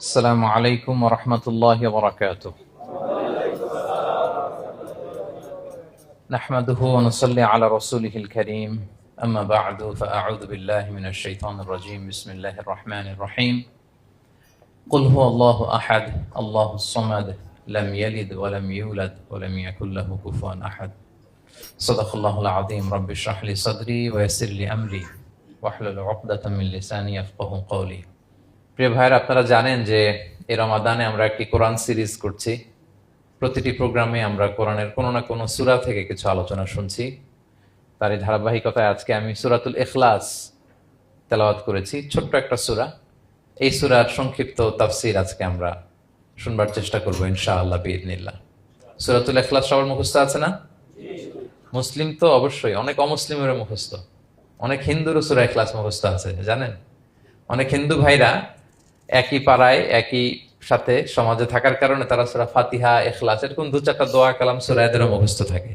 السلام عليكم ورحمة الله وبركاته. نحمده ونصلي على رسوله الكريم. أما بعد فأعوذ بالله من الشيطان الرجيم. بسم الله الرحمن الرحيم. قل هو الله أحد الله الصمد لم يلد ولم يولد ولم يكن له كفوا أحد. صدق الله العظيم. رب اشرح لي صدري ويسر لي أمري واحلل عقدة من لساني يفقهوا قولي. প্রিয় ভাইরা, আপনারা জানেন যে এই রমাদানে আমরা একটি কোরআন সিরিজ করছি। প্রতিটি প্রোগ্রামে আমরা কোরআনের কোনো না কোনো সূরা থেকে কিছু আলোচনা শুনছি। তারই ধারাবাহিকতায় আজকে আমি সূরাতুল ইখলাস তেলাওয়াত করেছি, ছোট্ট একটা সূরা। এই সূরার সংক্ষিপ্ত তাফসীর আজকে আমরা শুনবার চেষ্টা করব ইনশাআল্লাহ বিইذنিল্লাহ। সূরাতুল ইখলাস সবার মুখস্থ আছে না? মুসলিম তো অবশ্যই, অনেক অমুসলিমেরও মুখস্থ, অনেক হিন্দুরও সূরা ইখলাস মুখস্থ আছে। জানেন, অনেক হিন্দু ভাইরা একই পাড়ায় একই সাথে সমাজে থাকার কারণে তারা সূরা ফাতিহা, ইখলাস এরকম দু চারটা দোয়া কালাম সূরা এদেরও মুখস্থ থাকে।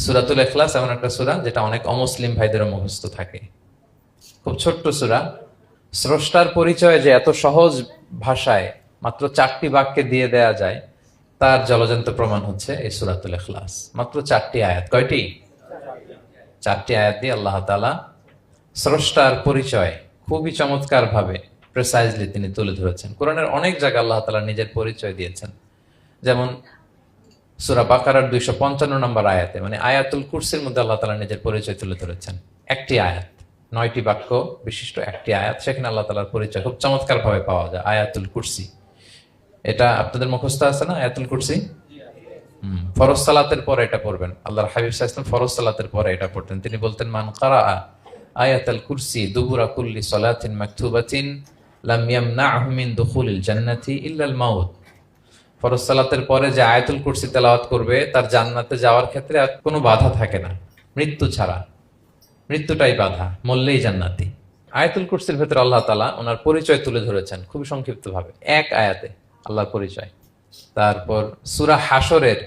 সূরাতুল ইখলাস এমন একটা সূরা যেটা অনেক অমুসলিম ভাইদেরও মুখস্থ থাকে। খুব ছোট্ট সূরা। স্রষ্টার পরিচয় যে এত সহজ ভাষায় মাত্র 4টি বাক্যে দিয়ে দেয়া যায়, তার জলজন্ত প্রমাণ হচ্ছে এই সূরাতুল ইখলাস। মাত্র 4টি আয়াত। কয়টি? 4টি আয়াত দিয়ে আল্লাহ তাআলা স্রষ্টার পরিচয় খুবই চমৎকার ভাবে প্রিসাইজলি তিনি তুলে ধরেছেন। কোরআনের অনেক জায়গায় আল্লাহ তাআলা নিজের পরিচয় দিয়েছেন। যেমন সূরা বাকারার 255 নম্বর আয়াতে, মানে আয়াতুল কুরসির মধ্যে আল্লাহ তাআলা নিজের পরিচয় তুলে ধরেছেন। একটি আয়াত, 9টি বাক্য বিশিষ্ট একটি আয়াত, সেখানে আল্লাহ তাআলার পরিচয় খুব চমৎকার ভাবে পাওয়া যায়। আয়াতুল কুরসি, এটা আপনাদের মুখস্থ আছে না? আয়াতুল কুরসি ফরজ সালাতের পরে এটা পড়বেন। আল্লাহর হাবিব সাল্লাল্লাহু আলাইহি ওয়াসাল্লাম ফরজ সালাতের পরে এটা পড়তেন। তিনি বলতেন, মান কারাআ আয়াতুল কুরসি দুবুরা কুল্লি সালাতিন মাকতুবাতিন লাম ইয়ামনাহু মিন দুখুলিল জান্নাতি ইল্লাল মাউত। ফরজ সালাতের পরে যে আয়াতুল কুরসি তেলাওয়াত করবে তার জান্নাতে যাওয়ার ক্ষেত্রে আর কোনো বাধা থাকে না, মৃত্যু ছাড়া। মৃত্যুটাই বাধা, মরলেই জান্নাতি। আয়াতুল কুরসির ভেতরে আল্লাহ তাআলা ওনার পরিচয় তুলে ধরেছেন খুবই সংক্ষিপ্ত ভাবে, এক আয়াতে আল্লাহর পরিচয়। তারপর সূরা হাশরের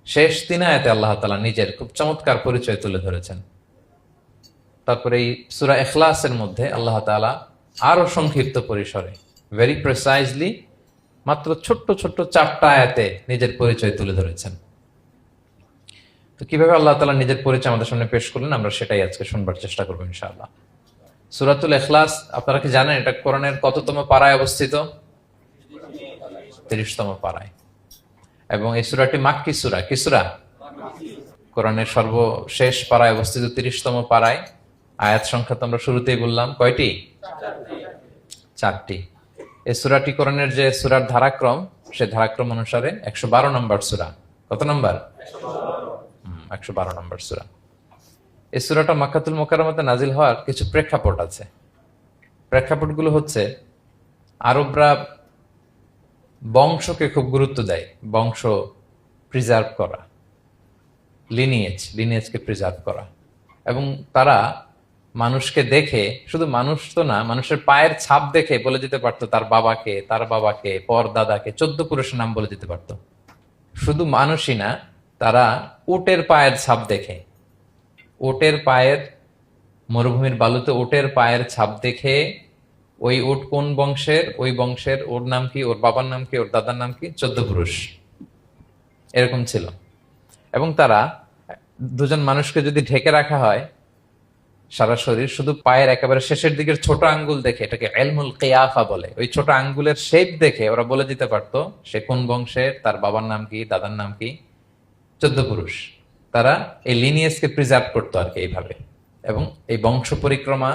শেষ 3 আয়াতে আল্লাহ তাআলা নিজের খুব চমৎকার পরিচয় তুলে ধরেছেন। তারপরে এই সূরা ইখলাসের মধ্যে আল্লাহ তাআলা আরো সংক্ষিপ্ত পরিসরে, ভেরি প্রিসাইজলি, মাত্র ছোট্ট ছোট্ট 4টা আয়াতে নিজের পরিচয় তুলে ধরেছেন। তো কিভাবে আল্লাহ তাআলা নিজের পরিচয় আমাদের সামনে পেশ করলেন, আমরা সেটাই আজকে শুনবার চেষ্টা করবো ইনশাআল্লাহ। সূরাতুল ইখলাস, আপনারা কি জানেন এটা কোরআনের কততম পারায় অবস্থিত? 30তম পারায়। এবং এই সূরাটি মাক্কি সূরা। কি সূরা? কোরআনের সর্বশেষ পারায় অবস্থিত 30তম পারায়। আয়াত সংখ্যা তো আমরা শুরুতেই বললাম, কয়টি? 4টি। এই সূরাটি কোরআনের যে সূরার ধারাক্রম, সে ধারাক্রম অনুসারে 112 নম্বর সূরা। কত নম্বর? 112 নম্বর সূরা। এই সূরাটা মক্কাতুল মুকাররমাতে নাজিল হওয়ার কিছু প্রেক্ষাপট আছে। প্রেক্ষাপটগুলো হচ্ছে, আরবরা বংশকে খুব গুরুত্ব দেয়, বংশ প্রিজার্ভ করা, লিনিয়েজকে প্রিজার্ভ করা। এবং তারা মানুষকে দেখে, শুধু মানুষ তো না, মানুষের পায়ের ছাপ দেখে বলে দিতে পারতো তার বাবাকে, তার বাবাকে, পর দাদাকে, 14 পুরুষের নাম বলে দিতে পারতো। শুধু মানুষই না, তারা উটের পায়ের ছাপ দেখে, উটের পায়ের, মরুভূমির বালুতে উটের পায়ের ছাপ দেখে ওই উট কোন বংশের, ওই বংশের ওর নাম কি, ওর বাবার নাম কি, ওর দাদার নাম কি, 14 পুরুষ এরকম ছিল। এবং তারা দুজন মানুষকে যদি ঢেকে রাখা হয় সারা শরীর, শুধু পায়ের একেবারে শেষের দিকের ছোট আঙ্গুল দেখে, এটাকে ইলমুল কিয়াফা বলে, ওই ছোট আঙ্গুলের শেপ দেখে ওরা বলে দিতে পারতো সে কোন বংশের, তার বাবার নাম কি, দাদার নাম কি, 14 পুরুষ। তারা এই লিনিয়েজকে প্রিজার্ভ করতো আর কি এইভাবে। এবং এই বংশ পরিক্রমা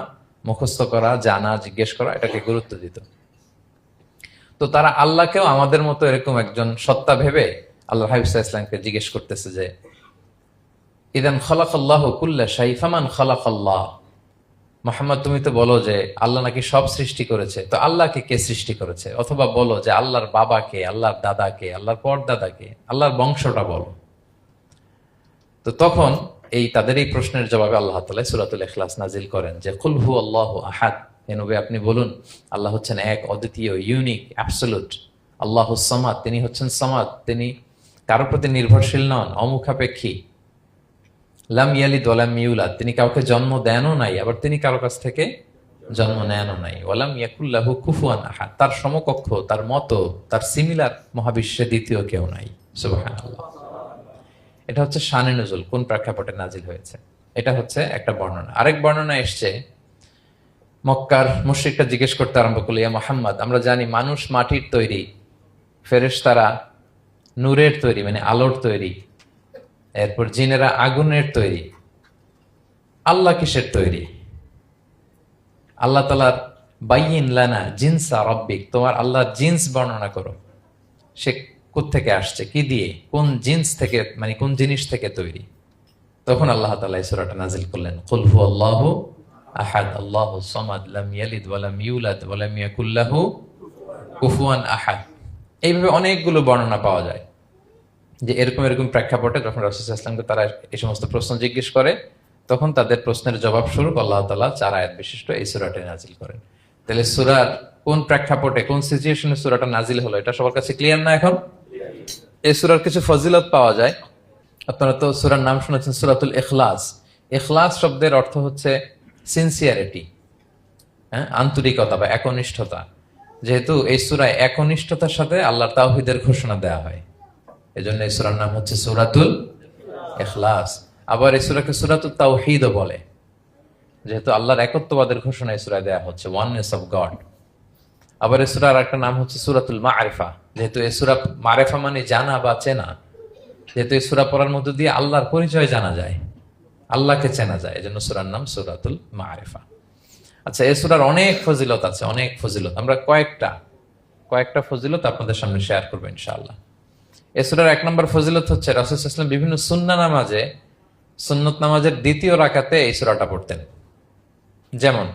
মুখস্থ করা, জানা, জিজ্ঞেস করা, এটাকে গুরুত্ব দিত। তো তারা আল্লাহকেও আমাদের মতো এরকম একজন সত্তা ভেবে আল্লাহ হাবিব সাল্লাল্লাহু আলাইহি ওয়াসাল্লামকে জিজ্ঞেস করতেছে যে, ইদান খালাকাল্লাহু কুল্লা শাই ফামান খালাকাল্লাহ। মুহাম্মদ, তুমি তো বলো যে আল্লাহ নাকি সব সৃষ্টি করেছে, তো আল্লাহকে কে সৃষ্টি করেছে? অথবা বলো যে আল্লাহর বাবাকে, আল্লাহর দাদাকে, আল্লাহর পরদাদাকে, আল্লাহর বংশটা বলো। তো তখন তাদের এই প্রশ্নের জবাবে আল্লাহ তাআলা সূরাতুল ইখলাস নাজিল করেন যে, কুল হু আল্লাহু আহাদ। হে নবী, আপনি বলুন আল্লাহ হচ্ছেন এক, অদ্বিতীয়, ইউনিক, অ্যাবসলিউট। আল্লাহুস সামাদ, তিনি হচ্ছেন সামাদ, তিনি কারোর প্রতি নির্ভরশীল নন, অমুখাপেক্ষী। লাম ইয়ালিদ ওয়া লাম ইউলাদ, তিনি কাউকে জন্ম দেনও নাই, আবার তিনি কারো কাছ থেকে জন্ম নেয়ানো নাই। ওয়ালাম ইয়াকুল্লাহু কুফুয়ান আহাদ, তার সমকক্ষ, তার মতো, তার সিমিলার মহাবিশ্বে দ্বিতীয় কেউ নাই। সুবহানাল্লাহ। এটা হচ্ছে শানে নুজুল, কোন প্রেক্ষাপটে নাজিল হয়েছে, এটা হচ্ছে একটা বর্ণনা। আরেক বর্ণনা এসছে, মক্কার মুশরিকরা জিজ্ঞেস করতে আরম্ভ করলো, ইয়া মুহাম্মদ, আমরা জানি মানুষ মাটির তৈরি, ফেরেশতারা নূরের তৈরি মানে আলোর তৈরি, এরপর জিনেরা আগুনের তৈরি, আল্লাহ কিসের তৈরি? আল্লাহ তাআলার বাইয়িন লানা জিনসা রাব্বিক, তোমার আল্লাহর জিন্স বর্ণনা করো, সে কোত্থেকে আসছে, কি দিয়ে, কোন জিন্স থেকে, মানে কোন জিনিস থেকে তৈরি? তখন আল্লাহ তাআলা এই সূরাটা নাজিল করলেন, কুল হুয়াল্লাহু আহাদ আল্লাহুস সামাদ লাম ইয়ালিদ ওয়া লাম ইউলাদ ওয়া লাম ইয়াকুল লাহু কুফুয়ান আহাদ। এইভাবে অনেকগুলো বর্ণনা পাওয়া যায় যে এরকম এরকম প্রেক্ষাপটে যখন রাসূল সাল্লাল্লাহু আলাইহি ওয়াসাল্লামকে তারা এই সমস্ত প্রশ্ন জিজ্ঞেস করে, তখন তাদের প্রশ্নের জবাব স্বরূপ আল্লাহ তাআলা 4 আয়াত বিশিষ্ট এই সূরাটি নাজিল করেন। তাহলে সূরার কোন প্রেক্ষাপটে, কোন সিচুয়েশনে সূরাটা নাজিল হলো, এটা সবার কাছে ক্লিয়ার না এখন? এই সূরার কিছু ফজিলত পাওয়া যায়। আপনারা তো সূরার নাম শুনেছেন সূরাতুল ইখলাস। ইখলাস শব্দের অর্থ হচ্ছে সিনসিয়ারিটি, আন্তরিকতা বা একনিষ্ঠতা। যেহেতু এই সূরায় একনিষ্ঠতার সাথে আল্লাহর তাওহীদের ঘোষণা দেওয়া হয়, এজন্য এই সূরার নাম হচ্ছে সূরাতুল ইখলাস। আবার এই সূরাকে সূরাতুত তাওহীদও বলে, যেহেতু আল্লাহর একত্ববাদের ঘোষণা এই সূরায় দেওয়া হচ্ছে, ওয়াননেস অফ গড। আবার এই সূরার একটা নাম হচ্ছে সূরাতুল মারিফা, যেহেতু এই সূরা মারিফা মানে জানা বা চেনা, যেহেতু এই সূরা পড়ার মধ্য দিয়ে আল্লাহর পরিচয় জানা যায়, আল্লাহকে চেনা যায়, এজন্য সূরার নাম সূরাতুল মারিফা। আচ্ছা, এই সূরার অনেক ফজিলত আছে, অনেক ফজিলত। আমরা কয়েকটা ফজিলত আপনাদের সামনে শেয়ার করবো ইনশাআল্লাহ। এই সূরার 1 নম্বর ফজিলত হচ্ছে রাসূল সাল্লাল্লাহু আলাইহি ওয়াসাল্লাম বিভিন্ন সুন্নাহ নামাজে, সুন্নত নামাজের দ্বিতীয় রাকাতে এই সূরাটা পড়তেন। যেমন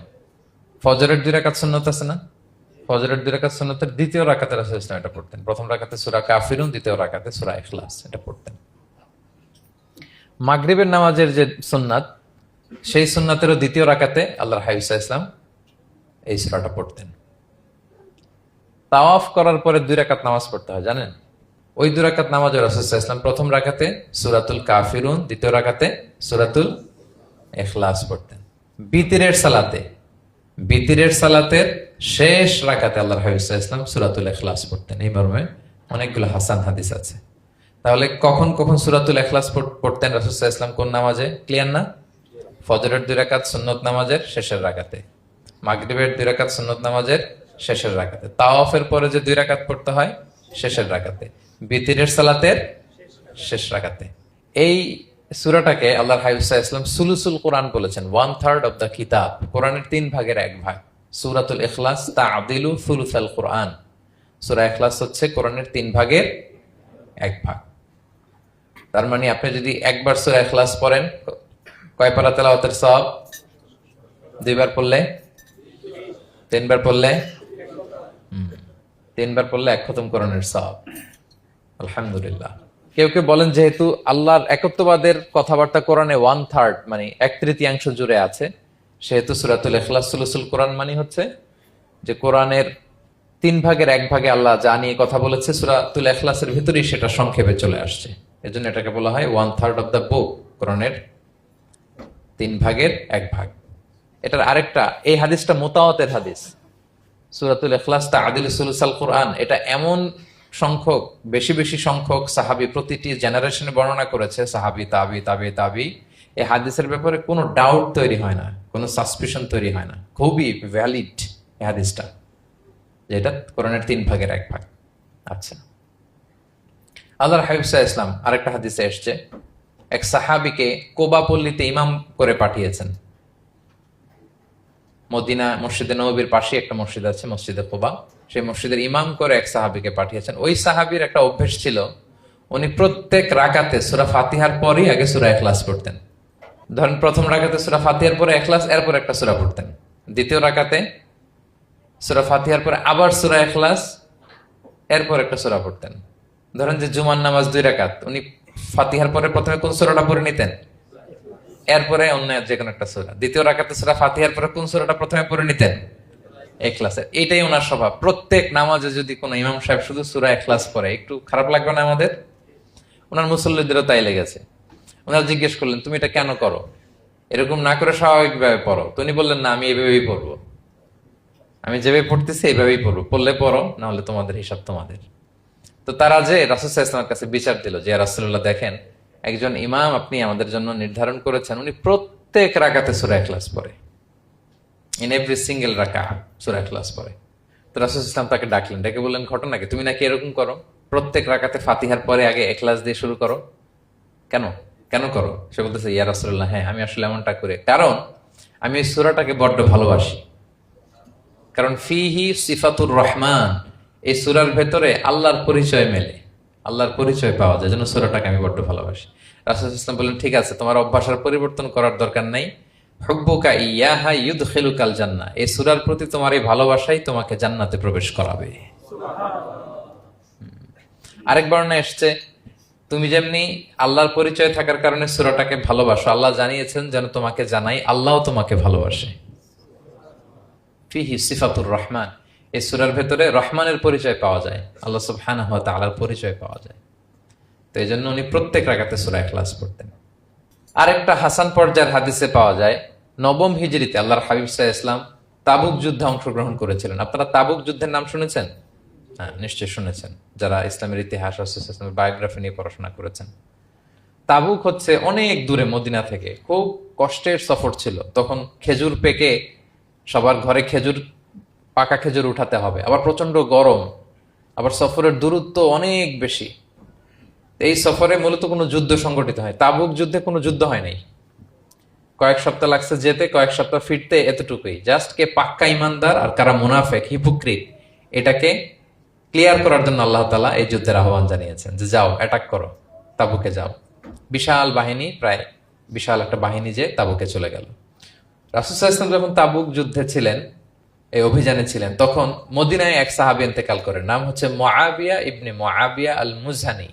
ফজরের 2 রাকাত সুন্নত আছে না, ফজরের 2 রাকাত সুন্নতের দ্বিতীয় রাকাতে রাসূল সাল্লাল্লাহু আলাইহি ওয়াসাল্লাম এটা পড়তেন। প্রথম রাকাতে সূরা কাফিরুন, দ্বিতীয় রাকাতে সূরা ইখলাস, এটা পড়তেন। মাগরিবের নামাজের যে সুন্নাত, সেই সুন্নাতেরও দ্বিতীয় রাকাতে আল্লাহর হাবিব সাল্লাল্লাহু আলাইহি ওয়াসাল্লাম এই সূরাটা পড়তেন। তাওয়াফ করার পরে 2 রাকাত নামাজ পড়তে হয়, জানেন? ওই 2 রাকাত নামাজে রাসূল সাল্লাল্লাহু আলাইহি ওয়াসাল্লাম প্রথম রাকাতে সূরাতুল কাফিরুন, দ্বিতীয় রাকাতে সূরাতুল ইখলাস পড়তেন। বিতিরের সালাতের শেষ রাকাতে আল্লাহর হাবিব সাল্লাল্লাহু আলাইহি ওয়াসাল্লাম সূরাতুল ইখলাস পড়তেন। এই মর্মে অনেকগুলো হাসান হাদিস আছে। তাহলে কখন কখন সূরাতুল ইখলাস পড়তেন রাসূল সাল্লাল্লাহু আলাইহি ওয়াসাল্লাম, কোন নামাজে? ক্লিয়ার না? ফজরের 2 রাকাত সুন্নত নামাজের শেষের রাকাতে, মাগরিবের 2 রাকাত সুন্নত নামাজের শেষের রাকাতে, তাওয়াফের পরে যে 2 রাকাত পড়তে হয় শেষের রাকাতে, বিতিরের সালাতের শেষ রাকাতে। এই সূরাটাকে আল্লাহর হাবিব সাল্লাল্লাহু আলাইহি ওয়াসাল্লাম সুলুসুল কোরআন বলেছেন, 1/3 অফ দ্য কিতাব, কোরআনের 3 ভাগের 1 ভাগ। সূরাতুল ইখলাস তা'দিলু সুলুসাল কোরআন, সূরা ইখলাস হচ্ছে কোরআনের 3 ভাগের 1 ভাগ। তার মানে আপনি যদি একবার সূরা ইখলাস পড়েন, কয় পারা তেলাওয়াতের সওয়াব? 2 বার পড়লে, 3 বার পড়লে, 3 বার পড়লে 1 খতম কোরআনের সওয়াব। আলহামদুলিল্লাহ। কেউ কেউ বলেন যেহেতু আল্লাহর একত্ববাদের কথাবার্তা কোরআনে 1/3 মানে 1/3 জুড়ে আছে, সেহেতু সূরাতুল ইখলাস সুলুসুল কোরআন মানে হচ্ছে যে কোরআনের 3 ভাগের 1 ভাগে আল্লাহ যা নিয়ে কথা বলেছে সূরাতুল ইখলাসের ভিতরেই সেটা সংক্ষেপে চলে আসছে। এজন্য এটাকে বলা হয় 1/3 অফ দ্য বুক, কোরআনের 3 ভাগের 1 ভাগ। এটার আরেকটা, এই হাদিসটা মুতাওয়াতির হাদিস, সূরাতুল ইখলাস তা'দিলু সুলুসাল কোরআন, এটা এমন সংখ্যক, বেশি বেশি সংখ্যক সাহাবী প্রতিটি জেনারেশনে বর্ণনা করেছে, সাহাবী, তাবি, এই হাদিসের ব্যাপারে কোনো ডাউট তৈরি হয় না, কোনো সাসপিশন তৈরি হয় না, খুবই ভ্যালিড এই হাদিসটা, যেটা কোরআনের 3 ভাগের 1 ভাগ। আচ্ছা, আল্লাহর হাবিব সাল্লাল্লাহু আলাইহি ওয়াসাল্লাম আরেকটা হাদিসে এসেছে, এক সাহাবীকে কোবা পল্লীতে ইমাম করে পাঠিয়েছেন। মদিনা মসজিদে নববীর পাশে একটা মসজিদ আছে, মসজিদে কোবা, সেই মসজিদের ইমাম করে এক সাহাবীকে পাঠিয়েছেন। ওই সাহাবীর একটা অভ্যেস ছিল, উনি প্রত্যেক রাকাতে সূরা ফাতিহার পরই আগে সূরা ইখলাস পড়তেন। ধরেন প্রথম রাকাতে সূরা ফাতিহার পরে ইখলাস, এরপর একটা সূরা পড়তেন। দ্বিতীয় রাকাতে সূরা ফাতিহার পরে আবার সূরা ইখলাস, এরপর একটা সূরা পড়তেন। ধরেন যে জুমার নামাজ 2 রাকাত, উনি ফাতিহার পরে প্রথমে কোন সূরাটা পড়ে নিতেন, এরপরে অন্য যে কোনো একটা সূরা। দ্বিতীয় রাকাতে সূরা ফাতিহার পরে কোন সূরাটা প্রথমে পড়ে নিতেন? ইখলাসের। এটাই ওনার স্বভাব। প্রত্যেক নামাজে যদি কোনো ইমাম সাহেব শুধু সূরা ইখলাস পড়ে, একটু খারাপ লাগবে না আমাদের? ওনার মুসল্লিদেরও তাই লেগেছে। ওনারা জিজ্ঞেস করলেন, তুমি এটা কেন করো? এরকম না করে স্বাভাবিকভাবে পড়ো। তো উনি বললেন, না, আমি এভাবেই পড়বো। আমি যেভাবে পড়তেছি এইভাবেই পড়বো, পড়লে পড়ো, না হলে তোমাদের হিসাব তোমাদের। তো তারা যে রাসূল সাল্লাল্লাহু আলাইহি ওয়াসাল্লামের কাছে বিচার দিল যে রাসূলুল্লাহ দেখেন, একজন ইমাম আপনি আমাদের জন্য নির্ধারণ করেছেন, উনি প্রত্যেক রাকাতে সূরা ইখলাস পড়ে, ইন এভরি সিঙ্গেল রাকা সূরা ইখলাস পড়ে। তো রাসূল সাল্লাল্লাহু আলাইহি ওয়াসাল্লাম তাকে ডাকলেন, ডেকে বললেন ঘটনা কি, তুমি নাকি এরকম করো, প্রত্যেক রাকাতে ফাতিহার পরে আগে ইখলাস দিয়ে শুরু করো, কেন কেন করো? সে বলতেছে, ইয়া রাসূলুল্লাহ, হ্যাঁ আমি আসলে এমনটা করে, কারণ আমি এই সূরাটাকে বড্ড ভালোবাসি। কারণ ফিহি সিফাতুর রহমান, এই সূরার ভেতরে আল্লাহর পরিচয় মেলে, আল্লাহর পরিচয় পাওয়া যায়, যেন সূরাটাকে আমি বড্ড ভালোবাসি। রাসূল সাল্লাল্লাহু আলাইহি ওয়াসাল্লাম বললেন, ঠিক আছে, তোমার অভ্যাসের পরিবর্তন করার দরকার নাই, হুব্বুকা ইয়াহা ইউদখিলুকাল জান্নাহ, এই সূরার প্রতি তোমার এই ভালোবাসাই তোমাকে জান্নাতে প্রবেশ করাবে। আরেক বর্ণনায় এসেছে, তুমি যেমনি আল্লাহর পরিচয় থাকার কারণে সূরাটাকে ভালোবাসো, আল্লাহ জানিয়েছেন যেন তোমাকে জানাই আল্লাহও তোমাকে ভালোবাসে। ফিহি সিফাতুর রহমান, এই সূরার ভেতরে রহমানের পরিচয় পাওয়া যায়, আল্লাহ সুবহানাহু ওয়া তাআলার পরিচয় পাওয়া যায়। তো এই জন্য উনি প্রত্যেক রাকাতে সূরা ইখলাস পড়তেন। আরেকটা হাসান পর্যায়ের হাদিসে পাওয়া যায়, নবম হিজরিতে আল্লাহর হাবিব সাল্লাল্লাহু আলাইহি ওয়াসাল্লাম তাবুক যুদ্ধে অংশগ্রহণ করেছিলেন। আপনারা তাবুক যুদ্ধের নাম শুনেছেন? হ্যাঁ, নিশ্চয়ই শুনেছেন, যারা ইসলামের ইতিহাস, রাসূল সাল্লাল্লাহু আলাইহি ওয়াসাল্লামের বায়োগ্রাফি নিয়ে পড়াশোনা করেছেন। তাবুক হচ্ছে অনেক দূরে, মদিনা থেকে, খুব কষ্টের সফর ছিল। তখন খেজুর পেকে সবার ঘরে খেজুর, পাকা খেজুর উঠাতে হবে, আবার প্রচন্ড গরম, আবার সফরের দূরত্ব অনেক বেশি। এই সফরে মূলত কোনো যুদ্ধ সংগঠিত হয়, তাবুক যুদ্ধে কোনো যুদ্ধ হয় নাই। কয়েক সপ্তাহ লাগছে যেতে, কয়েক সপ্তাহ ফিরতে, এতটুকুই। জাস্ট কে পাক্কা ইমানদার আর কারা মুনাফেক, হিপোক্রিট, এটাকে ক্লিয়ার করার জন্য আল্লাহ তাআলা এই যুদ্ধের আহ্বান জানিয়েছেন যে যাও, অ্যাটাক করো, তাবুকে যাও। বিশাল বাহিনী, প্রায় বিশাল একটা বাহিনী যে তাবুকে চলে গেল। রাসূল সাল্লাল্লাহু আলাইহি ওয়াসাল্লাম যখন তাবুক যুদ্ধে ছিলেন, এই অভিযানে ছিলেন, তখন মদিনায় এক সাহাবী ইন্তেকাল করেন, নাম হচ্ছে মুআবিয়া ইবনে মুআবিয়া আল মুজহানি।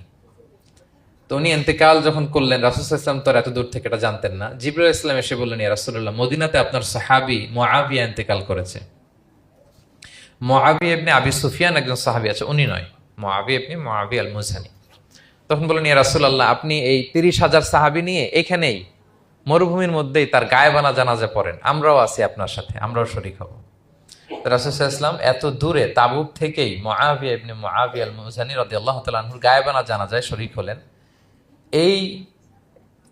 তো উনি ইন্তেকাল যখন করলেন, রাসূল সাল্লাল্লাহু আলাইহি ওয়াসাল্লাম তো এত দূর থেকে এটা জানতেন না। জিবরাইল ইসলাম এসে বললেন, ইয়া রাসূলুল্লাহ, মদিনাতে আপনার সাহাবী মুআবিয়া ইন্তেকাল করেছে। মুআবিয়া ইবনে আবি সুফিয়ান একজন সাহাবী আছে, উনি নয়, মুআবিয়া ইবনে মুআবিয়া আল মুজহানি। তখন বললেন, ইয়া রাসূলুল্লাহ, আপনি এই ৩০,০০০ সাহাবী নিয়ে এখানেই মরুভূমির মধ্যেই তার গায়েবানা জানাজা পড়েন, আমরাও আছি আপনার সাথে, আমরাও শরীক হব। রাসূল সাল্লাল্লাহু আলাইহি ওয়াসাল্লাম এত দূরে তাবুক থেকেই মুআবিয়া ইবনে মুআবিয়া আল মুজহানি রাদিয়াল্লাহু তাআলা আনহুর গায়েবানা জানাজায় শরীক হলেন। এই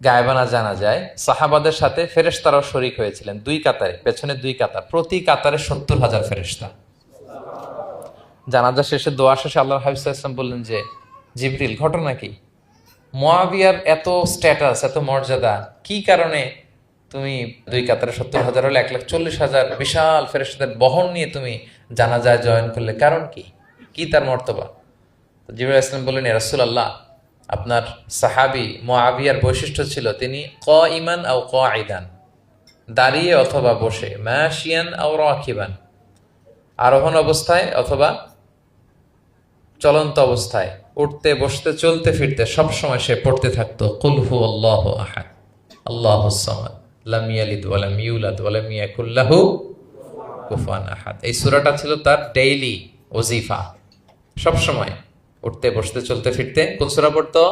গায়েবানা জানাজায় সাহাবাদের সাথে ফেরেশতারাও শরীক হয়েছিলেন, দুই কাতারে, পেছনে দুই কাতার, প্রতি কাতারে ৭০,০০০ ফেরেশতা। জানাজা শেষে, দোয়া শেষে আল্লাহর হাবিব সাল্লাল্লাহু আলাইহি ওয়াসাল্লাম বললেন যে, জিবরিল, ঘটনা কি? মুআবিয়ার এত স্ট্যাটাস, এত মর্যাদা, কি কারণে তুমি দুই কাতারে ৭০,০০০ হলে ১,৪০,০০০ বিশাল ফেরেশতাদের বহন নিয়ে তুমি জানাজায় জয়েন করলে, কারণ কি? কি তার মর্তবা? তো জিবরাইল আলাইহিস সালাম বললেন, ইয়া রাসূলুল্লাহ, আপনার সাহাবী মুআবিয়ার বৈশিষ্ট্য ছিল তিনি কাইমান আও কাঈদান, দাঁড়িয়ে অথবা বসে, মাশিয়ান আও রাকিবান, আরোহণ অবস্থায় অথবা চলন্ত অবস্থায়, উঠতে বসতে চলতে ফিরতে সব সময় সে পড়তে থাকতো কুল হুয়াল্লাহু আহাদ আল্লাহুস সামাদ লাম ইয়ালিদ ওয়া লাম ইউলাদ ওয়া লাম ইয়াকুল লাহু কুফুয়ান আহাদ। এই সূরাটা ছিল তার ডেইলি ওজিফা, সব সময় উঠতে বসতে চলতে ফিরতে কোন সূরা পড়তো?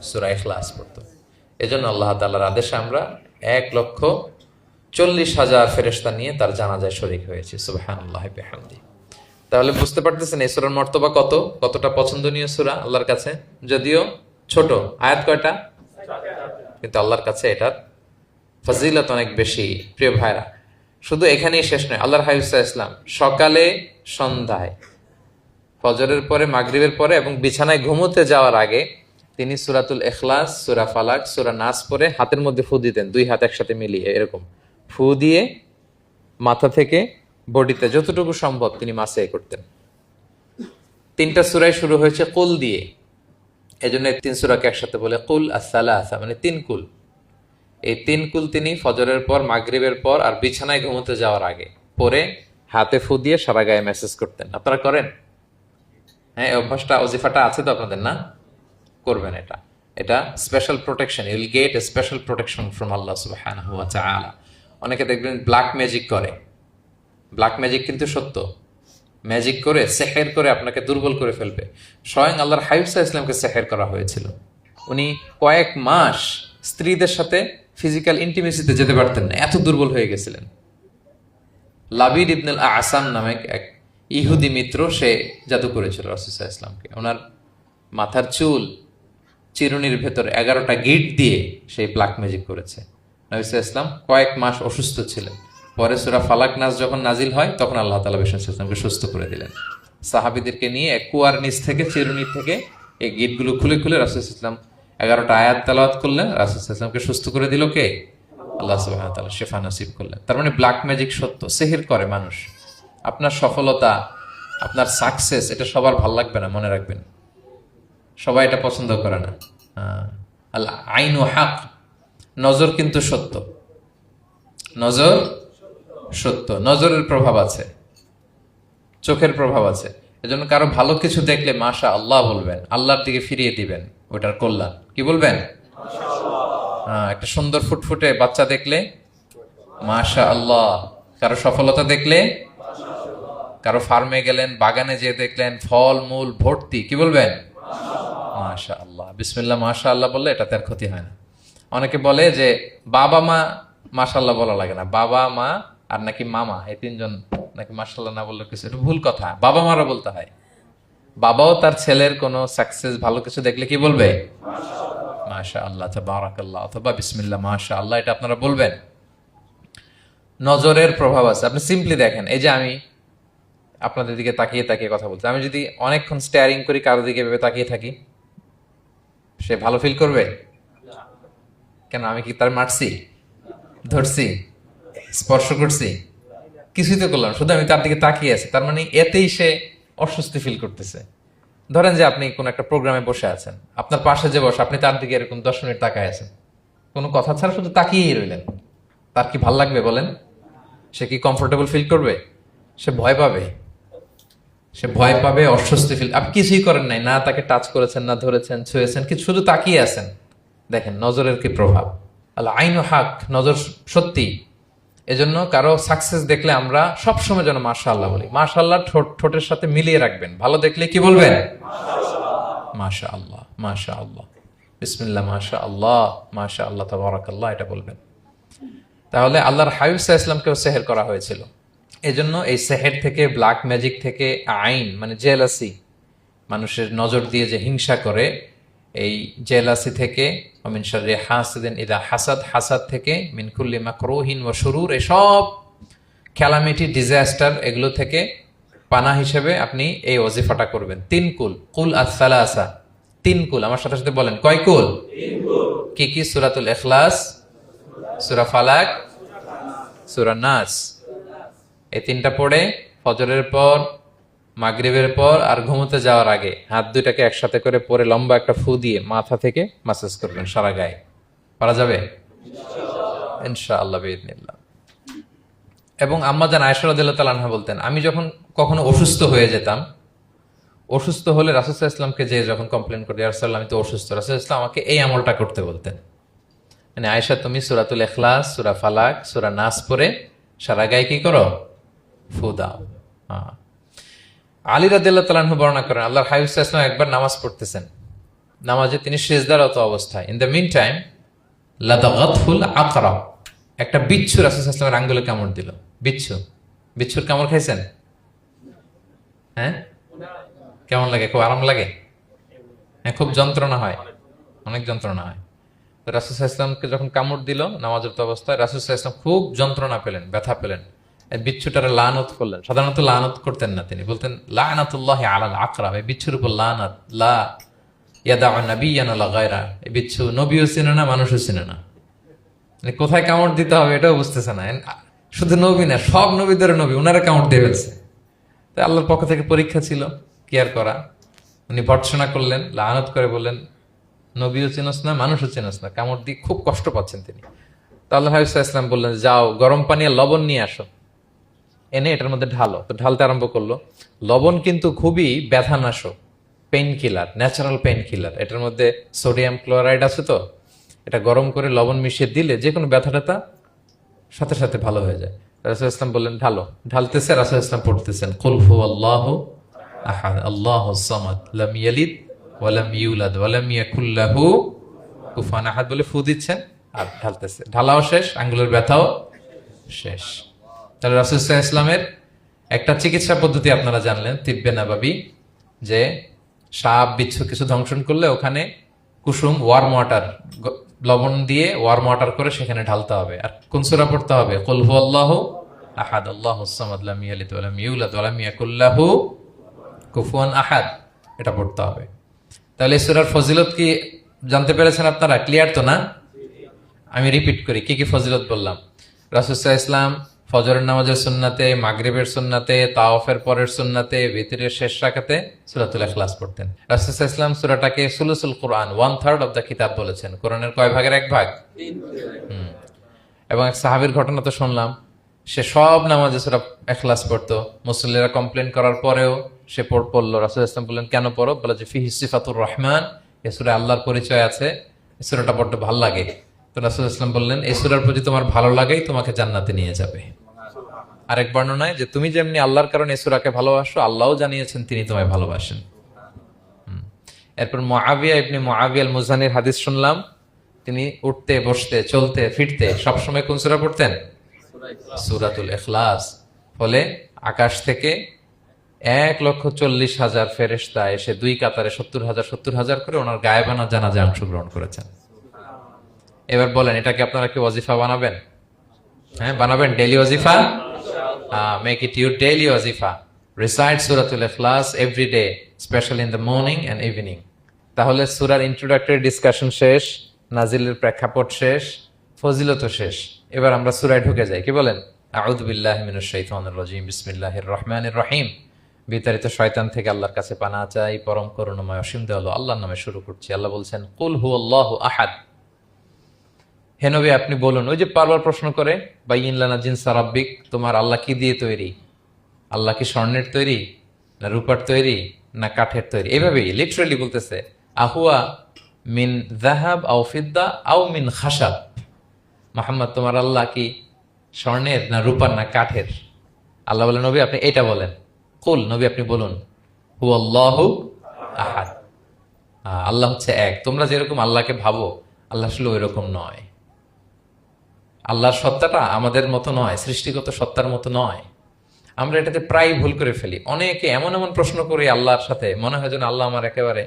সূরা ইখলাস পড়তো। এজন্য আল্লাহ তাআলার আদেশে আমরা ১,৪০,০০০ ফেরেশতা নিয়ে তার জানাজায় শরীক হয়েছি। সুবহানাল্লাহি ওয়া বিহামদিহি। তাহলে বুঝতে পারতেছেন এই সূরার মর্তবা কতটা পছন্দনীয় সূরা আল্লাহর কাছে। যদিও ছোট আয়াত, কয়টা? কিন্তু আল্লাহর কাছে এটার ফজিলত অনেক বেশি। প্রিয় ভাইরা, শুধু এখানেই শেষ নয়, আল্লাহর হাবিব সাল্লাল্লাহু আলাইহি ওয়াসাল্লাম সকালে, সন্ধ্যায়, ফজরের পরে, মাগরিবের পরে এবং বিছানায় ঘুমোতে যাওয়ার আগে তিনি সূরাতুল ইখলাস, সূরা ফালাক, সূরা নাস পড়ে হাতের মধ্যে ফু দিতেন, দুই হাত একসাথে মিলিয়ে এরকম ফু দিয়ে মাথা থেকে বডিতে যতটুকু সম্ভব তিনি মাসে করতেন। ৩টা সূরাই শুরু হয়েছে কুল দিয়ে, এজন্য ৩ সূরাকে একসাথে বলে কুল আস-সালাসা, মানে ৩ কুল। এই ৩ কুল তিনি ফজরের পর, মাগরিবের পর আর বিছানায় ঘুমোতে যাওয়ার আগে পরে হাতে ফু দিয়ে সারা গায়ে মেসেজ করতেন। আপনারা করেন? হ্যাঁ, অভ্যাসটা, ওজিফাটা আছে তো আপনাদের, না? করবেন। এটা special protection, you will get a special protection from Allah সুবহানাহু ওয়া তাআলা। অনেকে দেখবেন ব্ল্যাক ম্যাজিক করে, ব্ল্যাক ম্যাজিক কিন্তু সত্য, ম্যাজিক করে, সেহের করে আপনাকে দুর্বল করে ফেলবে। স্বয়ং আল্লাহর হাবিব সাল্লাল্লাহু আলাইহি ওয়াসাল্লামকে সেহের করা হয়েছিল। উনি কয়েক মাস স্ত্রীদের সাথে ফিজিক্যাল ইন্টিমেসিতে যেতে পারতেন না, এত দুর্বল হয়ে গেছিলেন। লাবিদ ইবনুল আসাম নামে এক ইহুদি মিত্র, সে জাদু করেছিল রাসূল সাল্লাল্লাহু আলাইহি ওয়াসাল্লামকে। ওনার মাথার চুল চিরুনির ভেতর 11টা গিট দিয়ে সেই ব্ল্যাক ম্যাজিক করেছে। নবী সাল্লাল্লাহু আলাইহি ওয়াসাল্লাম কয়েক মাস অসুস্থ ছিলেন। পরে সূরা ফালাক নাস যখন নাজিল হয় তখন আল্লাহ তাআলা রাসূল সাল্লাল্লাহু আলাইহি ওয়াসাল্লামকে সুস্থ করে দিলেন। সাহাবীদেরকে নিয়ে এক কুয়ার নিচ থেকে, চিরুনি থেকে এই গিটগুলো খুলে খুলে রাসূল সাল্লাল্লাহু আলাইহি ওয়াসাল্লাম 11টা আয়াত তেলাওয়াত করলেন। রাসূল সাল্লাল্লাহু আলাইহি ওয়াসাল্লামকে সুস্থ করে দিল কে? আল্লাহ সুবহানাহু ওয়া তাআলা শিফা নসিব করলেন। তার মানে ব্ল্যাক ম্যাজিক সত্য, সিহির করে মানুষ। আপনার সফলতা, আপনার সাকসেস, এটা সবার ভাল লাগবে না, মনে রাখবেন। সবাই এটা পছন্দ করে না। আল্লাহ আইনু হক, নজর কিন্তু সত্য, নজর সত্য, নজরের প্রভাব আছে, চোখের প্রভাব আছে। এজন্য কারো ভালো কিছু দেখলে মাশা আল্লাহ বলবেন, আল্লাহর দিকে ফিরিয়ে দিবেন ওটার কল্যাণ। কি বলবেন? একটা সুন্দর ফুটফুটে বাচ্চা দেখলে মাশা আল্লাহ, কারো সফলতা দেখলে, কারো ফার্মে গেলেন, বাগানে যেয়ে দেখলেন ফল মূল ভর্তি, কি বলবেন? মাশা আল্লাহ, বিসমিল্লাহ মাশা আল্লাহ বললে এটাতে আর ক্ষতি হয় না। অনেকে বলে যে বাবা মা মাশাআল্লাহ বলা লাগে না, বাবা মা আর নাকি মামা, এই তিনজন নাকি মাশাআল্লাহ না বললে কিছু, এটা ভুল কথা। বাবা মারা বলতে হয়। বাবাও তার ছেলের কোনো সাকসেস, ভালো কিছু দেখলে কি বলবে? মাশা আল্লাহ, তাবারাকাল্লাহ, অথবা বিসমিল্লাহ মাশা আল্লাহ, এটা আপনারা বলবেন। নজরের প্রভাব আছে। আপনি সিম্পলি দেখেন, এই যে আমি আপনাদের দিকে তাকিয়ে তাকিয়ে কথা বলছি, আমি যদি অনেকক্ষণ স্টেয়ারিং করি, কারো দিকে ভেবে তাকিয়ে থাকি, সে ভালো ফিল করবে? কেন, আমি কি তার মারছি, ধরছি, স্পর্শ করছি? কিছুই তো করলাম, শুধু আমি তার দিকে তাকিয়ে আছি। তার মানে এতেই সে অস্বস্তি ফিল করতেছে। ধরেন যে আপনি কোন একটা প্রোগ্রামে বসে আছেন, আপনার পাশে যে বসে, আপনি তার দিকে এরকম 10 মিনিট তাকায় আছেন, কোনো কথা ছাড়া শুধু তাকিয়েই রইলেন, তার কি ভাল লাগবে বলেন? সে কি কমফোর্টেবল ফিল করবে? সে ভয় পাবে, সে ভয় পাবে, অস্বস্তি ফিল। আপনি কিছুই করেন নাই, না তাকে টাচ করেছেন, না ধরেছেন, ছুঁয়েছেন, কিছু, শুধু তাকিয়ে আছেন। দেখেন নজরের কি প্রভাব। আল্লাহ আইনু হক, নজর সত্যি। এজন্য কারো সাকসেস দেখলে আমরা সবসময় যেন মাশাআল্লাহ বলি। মাশাআল্লাহ ঠোঁটের সাথে মিলিয়ে রাখবেন। ভালো দেখলে কি বলবেন? মাশাআল্লাহ, মাশাআল্লাহ, বিসমিল্লাহ মাশাআল্লাহ, মাশাআল্লাহ, তাবারাকাল্লাহ, এটা বলবেন। তাহলে আল্লাহর হাবিব সাল্লাল্লাহু আলাইহি ওয়াসাল্লামকেও সেহের করা হয়েছিল। এজন্য এই সেহের থেকে, ব্ল্যাক ম্যাজিক থেকে, আইন মানে জেলাসি, মানুষের নজর দিয়ে যে হিংসা করে, এই জেলাসি থেকে, মিন শাররি হাসিদিন ইযা হাসাদ, হাসাদ থেকে, মিন কুল্লি মাকরুহিন ওয়া শুরুর, এসব ক্যালামিটি, ডিজাস্টার, এগুলো থেকে পানা হিসেবে আপনি এই ওয়াজিফাটা করবেন। 3 কুল, কুল আস-সালাসা, 3 কুল। আমার সাথে সাথে বলেন, কয় কুল? 3 কুল। কি কি? সূরাতুল ইখলাস, সূরা ফালাক, সূরা নাস। এই 3টা পড়ে ফজরের পর, মাগরিবের পর আর ঘুমোতে যাওয়ার আগে হাত দুইটাকে একসাথে করে পরে লম্বা একটা ফু দিয়ে মাথা থেকে মাসাজ করবেন সারা গায়ে। পারা যাবে ইনশাআল্লাহ বিইذنিল্লাহ। এবং আম্মা জান আয়েশা রাদিয়াল্লাহু তাআলা আনহা বলতেন, আমি যখন কখনো অসুস্থ হয়ে যেতাম, অসুস্থ হলে রাসূল সাল্লাল্লাহু আলাইহি ওয়াসাল্লামকে যে যখন কমপ্লেন করি, ইয়া রাসূলুল্লাহ আমি তো অসুস্থ, রাসূল সাল্লাল্লাহু আলাইহি ওয়াসাল্লাম আমাকে এই আমলটা করতে বলতেন। মানে আয়েশা, তুমি সূরাতুল ইখলাস, সূরা ফালাক, সূরা নাস পড়ে সারা গায়ে কি করো? ফু দাও। আলী রাদিয়াল্লাহু তাআলা আনহু বর্ণনা করেন, আল্লাহর হাবিব সাল্লাল্লাহু আলাইহি ওয়াসাল্লাম একবার নামাজ পড়তেছেন, নামাজে তিনি সিজদারত অবস্থায়, ইন দ্য মিন টাইম লাদাগাতহুল আকরা, একটা বিচ্ছু রাসূল সাল্লাল্লাহু আলাইহি ওয়াসাল্লামের আঙ্গুলে কামড় দিল। বিচ্ছু, বিচ্ছুর কামড় খাইছেন? হ্যাঁ, কেমন লাগে? খুব আরাম লাগে? হ্যাঁ, খুব যন্ত্রণা হয়, অনেক যন্ত্রণা হয়। তো রাসূল সাল্লাল্লাহু আলাইহি ওয়াসাল্লামকে যখন কামড় দিল নামাজের অবস্থায়, রাসূল সাল্লাল্লাহু আলাইহি ওয়াসাল্লাম খুব যন্ত্রণা পেলেন, ব্যথা পেলেন। বিচ্ছুটারে লানত করলেন। সাধারণত লানত করতেন না, তিনি বলতেন লানাতুল্লাহি আলাল আকরাব, এই বিচ্ছুর উপর লানাত, লা ইয়াদাউ নাবিয়ান আলা গায়রা, এই বিচ্ছু নবীও চিনে না, মানুষও চিনে না। মানে কোথায় কামড় দিতে হবে এটাও বুঝতেছে না। শুধু নবী না, সব নবীদের নবী, উনারা কামড় দিয়ে ফেলছে। তাই আল্লাহর পক্ষ থেকে পরীক্ষা ছিল, কি আর করা। উনি ভর্ৎসনা করলেন, লানত করে বললেন, নবীও চিনস না, মানুষও চিনস না, কামড় দিয়ে খুব কষ্ট পাচ্ছেন তিনি। তো আল্লাহ হাবিব সাল্লাল্লাহু আলাইহি ওয়াসাল্লাম বললেন, যাও গরম পানি আর লবণ নিয়ে আসো, এনে এটার মধ্যে ঢালো। তো ঢালতে আরম্ভ করলো। লবণ কিন্তু খুবই ব্যথানাশক, pain killer, natural pain killer. এটার মধ্যে সোডিয়াম ক্লোরাইড আছে, তো এটা গরম করে লবণ মিশিয়ে দিলে যে কোনো ব্যথা ট্যাথা সাথে সাথে ভালো হয়ে যায়। রাসূল ইসলাম বললেন ঢালো। ঢালতেছে, রাসূল ইসলাম পড়তেছেন কুল হুয়াল্লাহু আহাদ আল্লাহুস সামাদ লাম ইয়ালিদ ওয়া লাম ইউলাদ ওয়া লাম ইয়াকুল লাহু কুফুয়ান আহাদ বলে ফু দিচ্ছেন আর ঢালতেছে। ঢালাও শেষ, আঙ্গুলের ব্যথাও শেষ। তাহলে রাসূল সাল্লাল্লাহু আলাইহি ইসলামের একটা চিকিৎসা পদ্ধতি আপনারা জানলেন, তিব্বে নাবাবী, যে সাপ বিচ্ছু কিছু ধ্বংসন করলে ওখানে কুসুম ওয়ার্ম ওয়াটার, লবণ দিয়ে ওয়ার্ম ওয়াটার করে সেখানে ঢালতে হবে। আর কোন সূরা পড়তে হবে? কুল হুয়াল্লাহু আহাদ আল্লাহুস সামাদ লাম ইয়ালিদ ওয়া লাম ইউলাদ ওয়া লাম ইয়াকুল লাহু কুফুয়ান আহাদ, এটা পড়তে হবে। তাহলে এই সূরার ফজিলত কি জানতে পেরেছেন আপনারা? ক্লিয়ার তো না? আমি রিপিট করি কি কি ফজিলত বললাম। রাসূল সাল্লাল্লাহু আলাইহি ওয়াসাল্লাম ফজরের নামাজের সুন্নাতে, মাগরিবের সুন্নাতে, তাওয়াফের পরের সুন্নাতে, ভিতরের শেষ রাকাতে সূরাতুল ইখলাস পড়তেন। রাসূল সাল্লাল্লাহু আলাইহি ওয়াসাল্লাম সূরাটাকে সুলুসুল কোরআন, 1/3 অফ দ্য কিতাব বলেছেন। কোরআনের কয় ভাগের এক ভাগ? এবং এক সাহাবীর ঘটনা তো শুনলাম, সে সব নামাজে সূরা ইখলাস পড়তো। মুসল্লিরা কমপ্লেন করার পরেও সে পড়লো। রাসূল সাল্লাল্লাহু আলাইহি ওয়াসাল্লাম বললেন, কেন পড়ো? বলে যে ফিহি সিফাতুর রহমান, এই সূরায় আল্লাহর পরিচয় আছে, এই সূরাটা পড়তে ভালো লাগে। তো রাসূল সাল্লাল্লাহু আলাইহি ওয়াসাল্লাম বললেন, এই সূরার প্রতি তোমার ভালো লাগাই তোমাকে জান্নাতে নিয়ে যাবে। আরেক বর্ণনায় যে তুমি যেমনি আল্লাহর কারণে এই সূরাকে ভালোবাসো, আল্লাহও জানিয়েছেন তিনি তোমায় ভালোবাসেন। এরপর মুআবিয়া ইবনে মুআবিয়া আল মুজানির হাদিস শুনলাম, তিনি উঠতে বসতে চলতে ফিরতে সবসময় কোন সূরা পড়তেন? সূরাতুল ইখলাস। ফলে আকাশ থেকে 1,40,000 ফেরেশতা এসে দুই কাতারে 70,000 করে ওনার গায়েবানা জানাজায় অংশগ্রহণ করেছেন। এবার বলেন, এটাকে আপনারা কি ওয়াজিফা বানাবেন? হ্যাঁ, বানাবেন ডেইলি ওয়াজিফা? মেক ইট ইউর ডেইলি ওয়াজিফা। রিসাইট সূরাতুল ইখলাস every day, specially in the morning and evening. তাহলে সূরার ইন্ট্রোডাক্টরি ডিসকাশন শেষ, নাজিলের প্রেক্ষাপট শেষ, ফজিলত শেষ। এবার আমরা সূরায় ঢুকে যাই। কি বলেন? আউযু বিল্লাহি মিনাশ শাইতানির রাজীম, বিসমিল্লাহির রহমানির রহিম। বিতাড়িত শয়তান থেকে আল্লাহর কাছে পানাহ চাই, পরম করুণাময় অসীম দয়ালু আল্লাহর নামে শুরু করছি। আল্লাহ বলছেন, কুল হুয়াল্লাহু আহাদ। হে নবী আপনি বলুন। ওই যে বারবার প্রশ্ন করে, বাইয়িন লানা জিনসা রাব্বিক, তোমার আল্লাহ কি দিয়ে তৈরি? আল্লাহ কি স্বর্ণের তৈরি, না রূপার তৈরি, না কাঠের তৈরি? এইভাবেই লিটারালি বলতেছে, আহুয়া মিন যাহাব আও ফিদ্দা আও মিন খাশাব। মুহাম্মদ তোমার আল্লাহ কি স্বর্ণের, না রূপার, না কাঠের? আল্লাহ বলেন, নবী আপনি এটা বলেন। কুল, নবী আপনি বলুন, হুয়াল্লাহু আহাদ, আল্লাহ হচ্ছে এক। তোমরা যেরকম আল্লাহকে ভাবো, আল্লাহ আসলে ওই রকম নয়। আল্লাহর সত্তাটা আমাদের মতো নয়, সৃষ্টিগত সত্তার মতো নয়। আমরা এটাতে প্রায় ভুল করে ফেলি। অনেকে এমন এমন প্রশ্ন করি আল্লাহর সাথে, মনে হয় যেন আল্লাহ আমার একেবারে,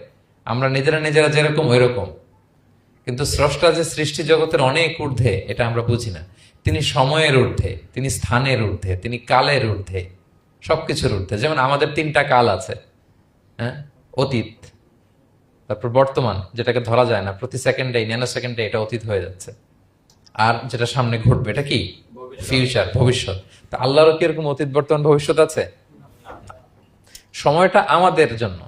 আমরা নিজেরা যেরকম ওই রকম। কিন্তু স্রষ্টা যে সৃষ্টি জগতের অনেক ঊর্ধ্বে, এটা আমরা বুঝি না। তিনি সময়ের ঊর্ধ্বে, তিনি স্থানের ঊর্ধ্বে, তিনি কালের ঊর্ধ্বে, সবকিছুর ঊর্ধ্বে। যেমন আমাদের 3টা কাল আছে, হ্যাঁ, অতীত, তারপর বর্তমান, যেটাকে ধরা যায় না, প্রতি সেকেন্ডে, ন্যানো সেকেন্ডে এটা অতীত হয়ে যাচ্ছে। আর যেটা সামনে ঘটবে এটা কি? ফিউচার, ভবিষ্যৎ। তা আল্লাহরও কি এরকম অতীত, বর্তমান, ভবিষ্যৎ আছে? সময়টা আমাদের জন্য।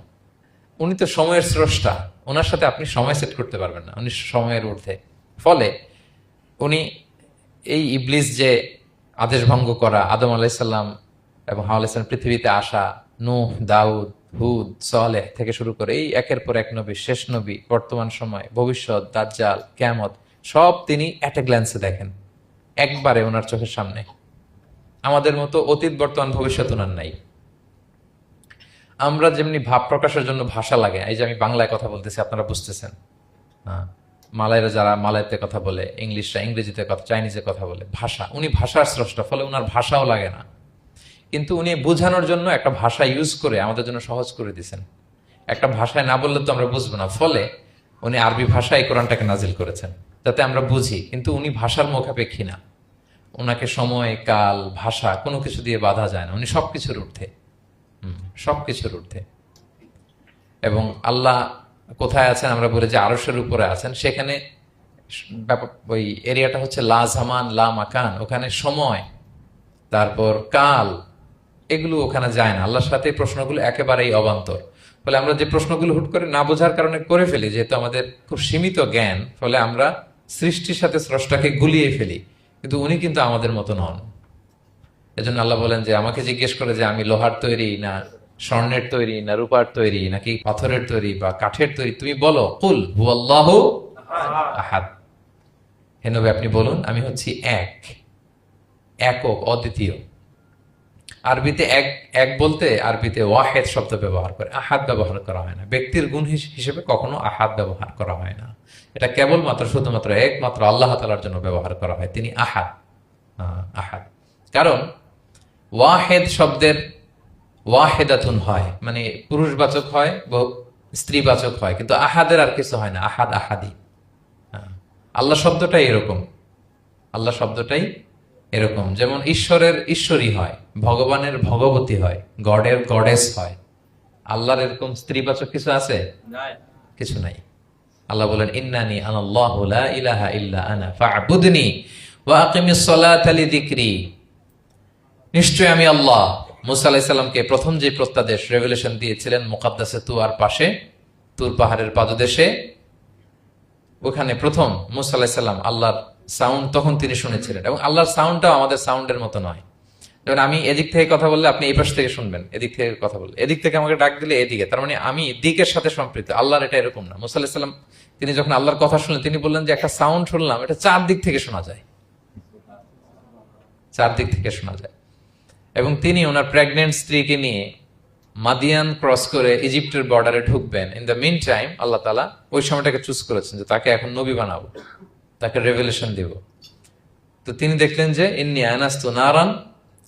উনি তো সময়ের স্রষ্টা, ওনার সাথে আপনি সময় সেট করতে পারবেন না, উনি সময়ের ঊর্ধ্বে। ফলে উনি এই ইবলিস যে আদেশ ভঙ্গ করা, আদম আলাইসাল্লাম এবং হাওয়া আলাইসাল্লাম পৃথিবীতে আসা, নূহ, দাউদ, হুদ, সালেহ থেকে শুরু করে এই একের পর এক নবী, শেষ নবী, বর্তমান সময়, ভবিষ্যৎ, দাজ্জাল, কিয়ামত, সব তিনি অ্যাট এ গ্ল্যান্সে দেখেন, একবারে ওনার চোখের সামনে। আমাদের মতো অতীত, বর্তমান, ভবিষ্যৎ ওনার নাই। আমরা যেমনি ভাব প্রকাশের জন্য ভাষা লাগে, এই যে আমি বাংলায় কথা বলতেছি আপনারা বুঝতেছেন, হ্যাঁ, মালাইরা যারা মালাইতে কথা বলে, ইংলিশরা ইংরেজিতে কথা, চাইনিজে কথা বলে, ভাষা, উনি ভাষার স্রষ্টা, ফলে ওনার ভাষাও লাগে না। কিন্তু উনি বোঝানোর জন্য একটা ভাষা ইউজ করে আমাদের জন্য সহজ করে দিয়েছেন। একটা ভাষায় না বললে তো আমরা বুঝবো না, ফলে উনি আরবি ভাষায় কোরআনটাকে নাজিল করেছেন যাতে আমরা বুঝি। কিন্তু উনি ভাষার মুখাপেক্ষী না, ওনাকে সময়, কাল, ভাষা কোনো কিছু দিয়ে বাধা যায় না, উনি সবকিছুর ঊর্ধ্বে, সবকিছুর ঊর্ধ্বে। এবং আল্লাহ কোথায় আছেন? আমরা বলি যে আরশের উপরে আছেন। সেখানে ওই এরিয়াটা হচ্ছে লা জামান লা মাকান, ওখানে সময়, তারপর কাল, এগুলো ওখানে যায় না। আল্লাহর সাথে এই প্রশ্নগুলো একেবারেই অবান্তর। ফলে আমরা যে প্রশ্নগুলো হুট করে না বোঝার কারণে করে ফেলি, যেহেতু আমাদের খুব সীমিত জ্ঞান, ফলে আমরা সৃষ্টির সাথে স্রষ্টাকে গুলিয়ে ফেলি। কিন্তু উনি কিন্তু আমাদের মতো নন। এজন্য আল্লাহ বলেন যে আমাকে জিজ্ঞেস করে যে আমি লোহার তৈরি, না স্বর্ণের তৈরি, না রূপার তৈরি, নাকি পাথরের তৈরি বা কাঠের তৈরি, তুমি বলো, কুল হুয়াল্লাহু আহাদ। হে নবী আপনি বলুন, আমি হচ্ছি এক, একক, অদ্বিতীয়। আরবিতে এক, এক বলতে আরবিতে ওয়াহেদ শব্দ ব্যবহার করে, আহাদ ব্যবহার করা হয় না। ব্যক্তির গুণ হিসেবে কখনো আহাদ ব্যবহার করা হয় না। এটা কেবলমাত্র, শুধুমাত্র, একমাত্র আল্লাহ তাআলার জন্য ব্যবহার করা হয়। তিনি আহাদ, আহাদ। কারণ ওয়াহেদ শব্দের ওয়াহেদাতুন হয়, মানে পুরুষবাচক হয়, স্ত্রীবাচক হয়, কিন্তু আহাদের আর কিছু হয় না, আহাদ আহাদি। আল্লাহ শব্দটাই এরকম, আল্লাহ শব্দটাই এরকম। যেমন ঈশ্বরের ঈশ্বরী হয়, ভগবানের ভগবতী হয়, গডের গডেস হয়। আল্লাহর এরকম স্ত্রীবাচক কিছু আছে? কিছু নাই। আল্লাহ বলেন ইন্নানি আনাল্লাহু লা ইলাহা ইল্লা আনা ফা'বুদনি ওয়া আকিমিস সালাতা লিযিকরি। নিশ্চয় আমি আল্লাহ। মুসা আলাইহিস সালামকে প্রথম যে প্রত্যাদেশ রেভেলেশন দিয়েছিলেন মুকাদ্দাসে তুয়ার পাশে, তুর পাহাড়ের পাদদেশে, ওখানে প্রথম মুসা আলাইহিস সালাম আল্লাহর সাউন্ড তখন তিনি শুনেছিলেন। এবং আল্লাহর সাউন্ডটাও আমাদের সাউন্ডের মতো নয়। যেমন আমি এদিক থেকে কথা বললে আপনি এই পাশ থেকে শুনবেন, এদিক থেকে কথা বললে, এদিক থেকে আমাকে ডাক দিলে এদিকে, তার মানে আমি দিকের সাথে সম্পৃক্ত। আল্লাহর এটা এরকম না। মুসা আলাইহিস সালাম তিনি যখন আল্লাহর কথা শুনলেন, তিনি বললেন যে একটা সাউন্ড শুনলাম, এটা চারদিক থেকে শোনা যায়, চারদিক থেকে শোনা যায়। এবং তিনি ওনার প্রেগনেন্ট স্ত্রীকে নিয়ে মাদিয়ান ক্রস করে ইজিপ্টের বর্ডারে ঢুকবেন। ইন দ্য মিন টাইম আল্লাহ তাআলা ওই সময়টাকে চুজ করেছেন যে তাকে এখন নবী বানাবো, তাকে রেভেলেশন দিব। তো তিনি দেখলেন যে ইন্নী আনাস্তু নারান,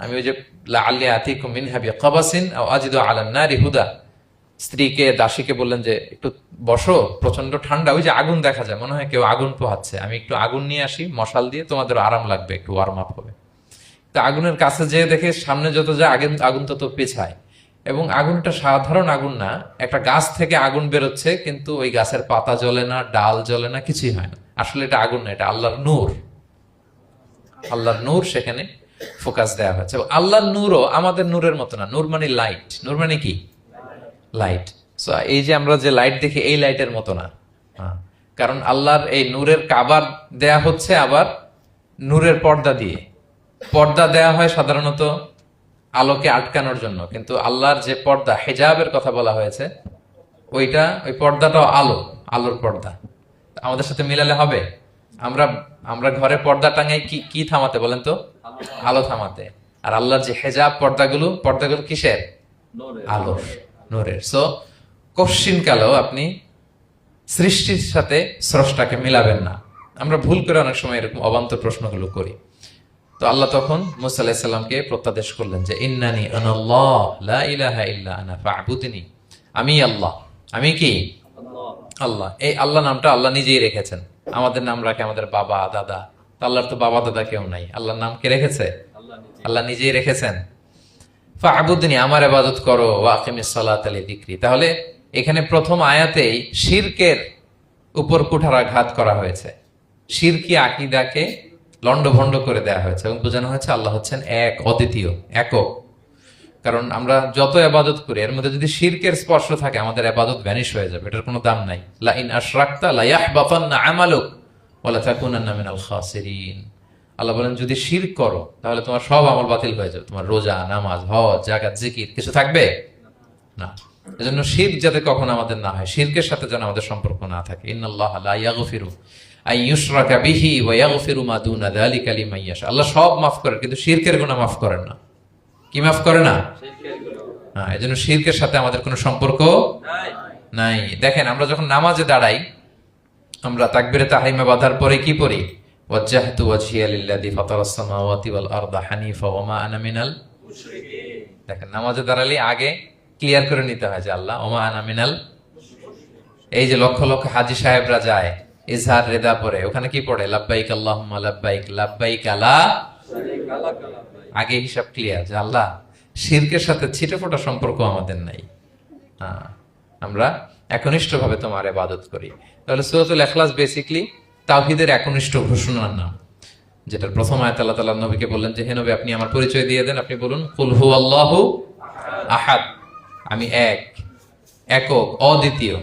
আমি ওই যে লাআল্লি আতিকুম মিনহা বিকাবাসিন আও আজিদু আলান নারি হুদা, স্ত্রীকে দাসীকে বললেন যে একটু বসো, প্রচন্ড ঠান্ডা, ওই যে আগুন দেখা যায়, মনে হয় কেউ আগুন পোহাচ্ছে, আমি একটু আগুন নিয়ে আসি মশাল দিয়ে, তোমাদের আরাম লাগবে, একটু ওয়ার্ম আপ হবে। তো আগুনের কাছে যেয়ে দেখে সামনে যত যায় আগুন তত পেছায়। এবং আগুনটা সাধারণ আগুন না, একটা গাছ থেকে আগুন বেরোচ্ছে, কিন্তু ওই গাছের পাতা জ্বলে না, ডাল জ্বলে না, কিছুই হয় না। আসলে এটা আগুন না, এটা আল্লাহর নূর। আল্লাহর নূর সেখানে ফোকাস দেওয়া হয়েছে। আল্লাহর নূরও আমাদের নূরের মতো না। নূর মানে লাইট, নূর মানে কি? লাইট। সো এই যে আমরা যে লাইট দেখি, এই লাইটের মতো না। কারণ আল্লাহর এই নূরের কাবার দেয়া হচ্ছে আবার নূরের পর্দা দিয়ে। পর্দা দেয়া হয় সাধারণত আলোকে আটকানোর জন্য, কিন্তু আল্লাহর যে পর্দা, হেজাবের কথা বলা হয়েছে, ওই পর্দাটাও আলোর পর্দা। আমাদের সাথে মিলালে হবে? আমরা ঘরে পর্দা টাঙাই কি থামাতে বলেন তো? আলো থামাতে। আর আল্লাহর যে হেজাব পর্দাগুলো কিসের? আলোর, নূরের। সো কশ্চিন কালেও আপনি সৃষ্টির সাথে স্রষ্টাকে মিলাবেন না। আমরা ভুল করে অনেক সময় এরকম অবান্তর প্রশ্নগুলো করি। তো আল্লাহ তখন মুসা আলাইহিস সালামকে প্রত্যাদেশ করলেন যে ইন্নানি আনাল্লাহ লা ইলাহা ইল্লা আনা ফা'বুদনি, আমি আল্লাহ। আমি কি? আল্লাহ। এই আল্লাহ নামটা আল্লাহ নিজেই রেখেছেন। আমাদের নাম রাখে আমাদের বাবা দাদা, আল্লাহর তো বাবা দাদা কেউ নাই। আল্লাহর নাম কে রেখেছে? আল্লাহ নিজেই রেখেছেন। ফা'বুদনি, আমার ইবাদত করো, ওয়া আকিমিস সালাতা লিযিকরি। তাহলে এখানে প্রথম আয়াতেই শিরকের উপর কুঠারাঘাত করা হয়েছে, শিরকি আকীদাকে লন্ডভন্ড করে দেয়া হয়েছে এবং বোঝানো হয়েছে আল্লাহ হচ্ছেন এক, অদ্বিতীয়, একক। কারণ আমরা যত ইবাদত করি এর মধ্যে যদি শিরকের স্পর্শ থাকে আমাদের ইবাদত ভ্যানিশ হয়ে যাবে, এটার কোনো দাম নাই। লা ইন আশরাকতা লা ইয়াহবাতান্না আমালুক ওয়া লা তাকুনান্না মিনাল খাসিরিন। আল্লাহ বলেন যদি শিরক করো তাহলে তোমার সব আমল বাতিল হয়ে যাবে, তোমার রোজা, নামাজ, হজ, যাকাত, জিকির কিছু থাকবে না। এজন্য শিরক যাতে কখনো আমাদের না হয়, শিরকের সাথে যেন আমাদের সম্পর্ক না থাকে। ইন্নাল্লাহা লা ইয়াগফিরু আন ইউশরাকা বিহি ওয়া ইয়াগফিরু মা দুনা যালিকা লিমান ইয়াশা। আল্লাহ সব মাফ করেন কিন্তু শিরকের গুনাহ মাফ করেন না। কি মাফ করে না? হ্যাঁ, এজন্য শিরকের সাথে আমাদের কোনো সম্পর্ক নাই। দেখেন আমরা যখন নামাজে দাঁড়াই, আমরা তাকবীরে তাহরিমা বাঁধার পরে কি পড়ি? ওয়াজ্জাহতু ওয়াজহিয়া লিল্লাযী ফাতারাস সামাওয়াতি ওয়াল আরদা হানিফা ওয়া মা আনা মিনাল মুশরিকিন। দেখেন নামাজে দাঁড়ালে আগে ক্লিয়ার করে নিতে হয় যে আল্লাহ ওয়া মা আনা মিনাল। এই যে লক্ষ লক্ষ হাজী সাহেবরা যায় ইজহার রেদা পরে, ওখানে কি পড়ে? লাব্বাইক আল্লাহুম্মা লাব্বাইক লাব্বাইক লা শারীকা লাক। আগে হিসাব ক্লিয়ার যে আল্লাহ শিরকের সাথে ছিটেফোঁটা সম্পর্ক আমাদের নাই। আমরা একনিষ্ঠভাবে তোমার ইবাদত করি। তাহলে সূরাতুল ইখলাস বেসিক্যালি তাওহীদের একনিষ্ঠ ঘোষণার নাম, যেটার প্রথম আয়াত আল্লাহ তাআলা নবীকে বললেন যে হে নবী আপনি আমার পরিচয় দিয়ে দেন, আপনি বলুন কুল হুয়াল্লাহু আহাদ, আমি এক, একক, অদ্বিতীয়।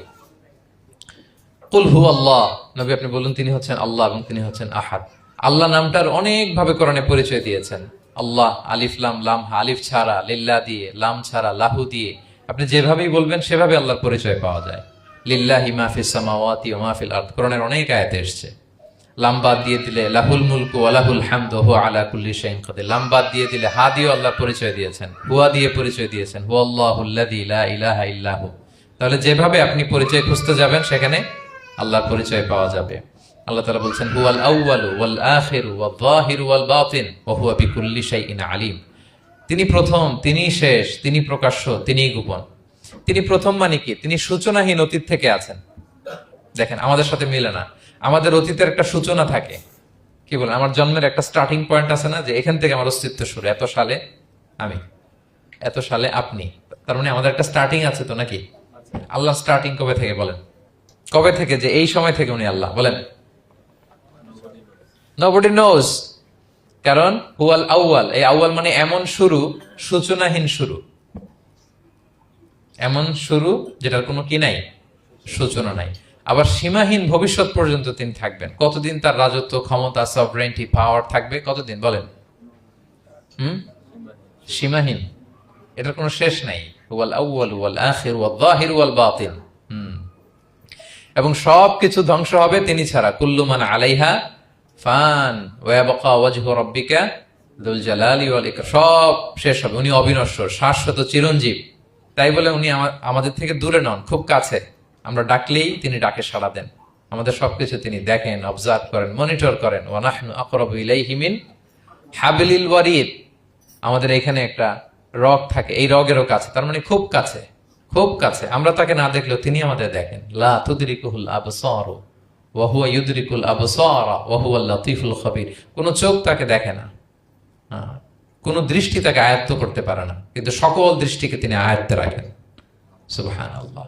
কুল হুয়াল্লাহ, নবী আপনি বলুন তিনি হচ্ছেন আল্লাহ এবং তিনি হচ্ছেন আহাদ। আল্লাহ নামটার অনেক ভাবে কোরআনে পরিচয় দিয়েছেন। আল্লাহ আলিফ লাম লাম, আলিফ ছাড়া, লিল্লাহ দিয়ে, লাম ছাড়া, লাহু দিয়ে, আপনি যেভাবেই বলবেন সেভাবে আল্লাহর পরিচয় পাওয়া যায়। লিল্লাহি মা ফিস সামাওয়াতি ওয়া মা ফিল আরদ, কোরআনের অনেক আয়াতে এসেছে। লাম বাদ দিয়ে দিলে লাহুল মুলকু ওয়া লাহুল হামদু হুয়া আলা কুল্লি শাইইন কাদির। লাম বাদ দিয়ে দিলে হা দিয়ে আল্লাহর পরিচয় দিয়েছেন, হুয়া দিয়ে পরিচয় দিয়েছেন, হুয়াল্লাহুল্লাযী লা ইলাহা ইল্লাহু। তাহলে যেভাবে আপনি পরিচয় খুঁজতে যাবেন সেখানে আল্লাহর পরিচয় পাওয়া যাবে। আল্লাহ তাআলা বলছেন হুয়াল আউয়ালু ওয়াল আখিরু ওয়াল যাহিরু ওয়াল বাতিন ওয়া হুয়া বিকুল্লি শাইইন আলিম। তিনি প্রথম, তিনি শেষ, তিনি প্রকাশ্য, তিনি গোপন। তিনি প্রথম মানে কি? তিনি সূচনাহীন অতীত থেকে আছেন। দেখেন আমাদের সাথে মিলে না। আমাদের অতীতের একটা সূচনা থাকে, কি বলেন, আমার জন্মের একটা স্টার্টিং পয়েন্ট আছে না, যে এখান থেকে আমার অস্তিত্ব শুরু, এত সালে আমি, এত সালে আপনি। তার মানে আমাদের একটা স্টার্টিং আছে তো নাকি? আল্লাহ স্টার্টিং কবে থেকে বলেন? কবে থেকে? যে এই সময় থেকে উনি আল্লাহ, বলেন। Nobody knows, কারণ হুয়াল আউয়াল, এই আউয়াল মানে এমন শুরু, সূচনাহীন শুরু, এমন শুরু যেটার কোনো কি নাই, সূচনা নাই। আবার সীমাহীন ভবিষ্যৎ পর্যন্ত তিনি থাকবেন। কতদিন তার রাজত্ব, ক্ষমতা, সভরেন্টি, পাওয়ার থাকবে? কতদিন বলেন? সীমাহীন, এটার কোনো শেষ নাই। হুয়াল আউয়াল ওয়াল আখির ওয়াল যাহির ওয়াল বাতিন। এবং সবকিছু ধ্বংস হবে তিনি ছাড়া। কুল্লু মান আলাইহা ফান ওয়া ইয়াবকা ওয়াজহু রাব্বিকা যুল জালালি ওয়াল ইকরাম। সব শেষ হবে, উনি অবিনশ্বর, শাশ্বত, চিরঞ্জীব। তাই বলে উনি আমাদের থেকে দূরে নন, খুব কাছে। আমরা ডাকলেই তিনি ডাকে সাড়া দেন। আমাদের সবকিছু তিনি দেখেন, অবজার্ভ করেন, মনিটর করেন। ওয়া নাহনু আকরাবু ইলাইহি মিন হাবলিল ওয়ারিদ। আমাদের এখানে একটা রগ থাকে, এই রগেরও কাছে, তার মানে খুব কাছে, খুব কাছে। আমরা তাকে না দেখলেও তিনি আমাদের দেখেন। লা তুদরিকুহুল আবসার ওয়া হুয়া ইউদরিকুল আবসার ওয়া হুয়াল লাতীফুল খবীর। কোন চোখ তাকে দেখে না, কোন দৃষ্টি তাকে আয়ত্ত করতে পারে না, কিন্তু সকল দৃষ্টিকে তিনি আয়ত্তে রাখেন। সুবহানাল্লাহ।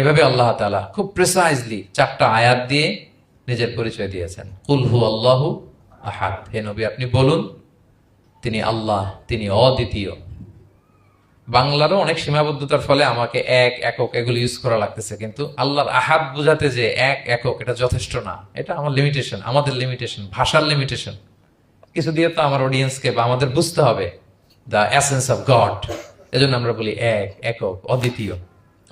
এভাবে আল্লাহ তাআলা খুব প্রিসাইজলি 4টা আয়াত দিয়ে নিজের পরিচয় দিয়েছেন। কুল হুয়াল্লাহু আহাদ। হে নবী আপনি বলুন তিনি আল্লাহ, তিনি অদ্বিতীয়। বাংলারও অনেক সীমাবদ্ধতার ফলে আমাকে এক, একক এগুলো ইউজ করা লাগতেছে, কিন্তু আল্লাহর আহাদ বোঝাতে যে এক, একক, এটা যথেষ্ট না। এটা আমার লিমিটেশন, আমাদের লিমিটেশন, ভাষার লিমিটেশন। কিছু দিয়ে তো আমার অডিয়েন্সকে বা আমাদের বুঝতে হবে দ্য এসেন্স অফ গড। এজন্য আমরা বলি এক, একক, অদ্বিতীয়।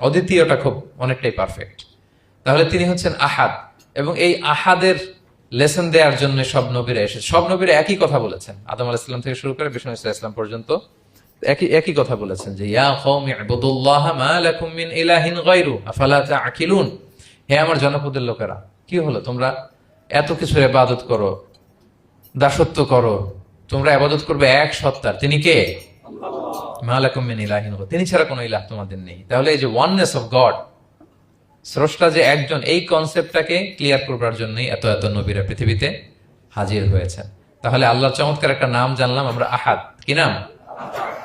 অদ্বিতীয়টা খুব অনেকটাই পারফেক্ট। তাহলে তিনি হচ্ছেন আহাদ, এবং এই আহাদের লেসন দেওয়ার জন্য সব নবীরা এসেছে। সব নবীরা একই কথা বলেছেন, আদম আলাইহিস সালাম থেকে শুরু করে বিষ্ণু আলাইহিস সালাম পর্যন্ত একই কথা বলেছেন, যে ইয়া কওমি ইবুদুল্লাহ মা লাকুম মিন ইলাহিন গায়রু আফালা তাআকিলুন। হে আমার জনপদের লোকেরা, কি হলো তোমরা এত কিছু ইবাদত করো, দাসত্ব করো, তোমরা ইবাদত করবে এক সত্তার, তিনি কে? মা লাকুম মিন ইলাহিন গায়রু, তিনি ছাড়া কোনো ইলাহ তোমাদের নেই। তাহলে এই যে ওয়াননেস অফ গড, স্রষ্টা যে একজন, এই কনসেপ্টটাকে ক্লিয়ার করবার জন্যই এত এত নবীরা পৃথিবীতে হাজির হয়েছেন। তাহলে আল্লাহর চমৎকার একটা নাম জানলাম আমরা, আহাদ। কি নাম?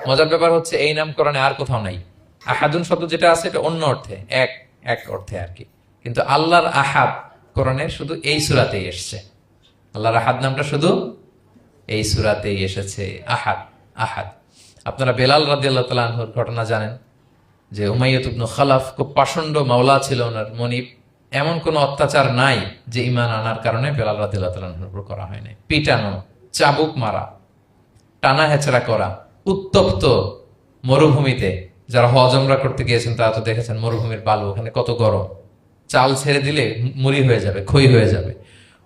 মজার ব্যাপার হচ্ছে এই নাম কোরআনে আর কোথাও নাই। আহাদুন শব্দ যেটা আছে এটা অন্য অর্থে, এক, এক অর্থে আর কি, কিন্তু আল্লাহর আহাদ কোরআনে শুধু এই সূরাতেই এসেছে। আল্লাহর আহাদ নামটা শুধু এই সূরাতেই এসেছে। আহাদ, আহাদ। আপনারা বেলাল রাদিয়াল্লাহু তাআলা আনহুর ঘটনা জানেন, যে উমাইয়া ইবনে খালাফ খুব পাষণ্ড মাওলা ছিল ওনার, মনিব। এমন কোন অত্যাচার নাই যে ঈমান আনার কারণে বেলাল রাদিয়াল্লাহু তাআলা আনহুর উপর করা হয় নাই। পিটানো, চাবুক মারা, টানা হেচড়া করা, উত্তপ্ত মরুভূমিতে। যারা হজ উমরা করতে গিয়েছেন তারা তো দেখেছেন মরুভূমির বালু, ওখানে কত গরম, চাল ছেড়ে দিলে মুড়ি হয়ে যাবে, খই হয়ে যাবে।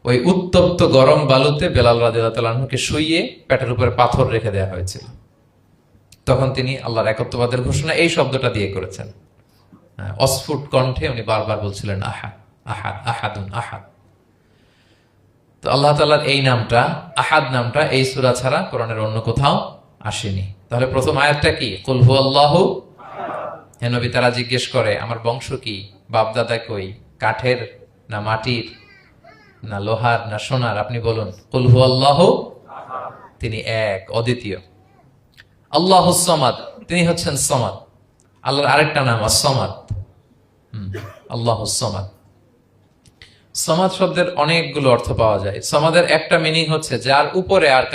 ওই উত্তপ্ত গরম বালুতে বেলাল রাদিয়াল্লাহু তাআলা আনহুকে শুইয়ে পেটের উপরে পাথর রেখে দেওয়া হয়েছিল। তখন তিনি আল্লাহর একত্ববাদের ঘোষণা এই শব্দটা দিয়ে করেছেন। অস্ফুট কণ্ঠে উনি বারবার বলছিলেন আহাদ, আহাদ, আহাদুন, আহাদ। তো আল্লাহ তাআলার এই নামটা, আহাদ নামটা, এই সূরা ছাড়া কোরআনের অন্য কোথাও আসেনি। তাহলে প্রথম আয়াতটা কি? কুল হুয়াল্লাহু। হে নবী তারা জিজ্ঞেস করে আমার বংশ কি, বাপদাদা কই, কাঠের না মাটির না লোহার না সোনার, আপনি বলুন কুল হুয়াল্লাহু, তিনি এক, অদ্বিতীয়। আল্লাহুস সামাদ, তিনি হচ্ছেন সামাদ। আল্লাহর আরেকটা নাম আস-সামাদ। আল্লাহুস সামাদ। সামাদ শব্দের অনেকগুলো অর্থ পাওয়া যায়। সামাদের একটা মিনিং হচ্ছে যার উপরে আর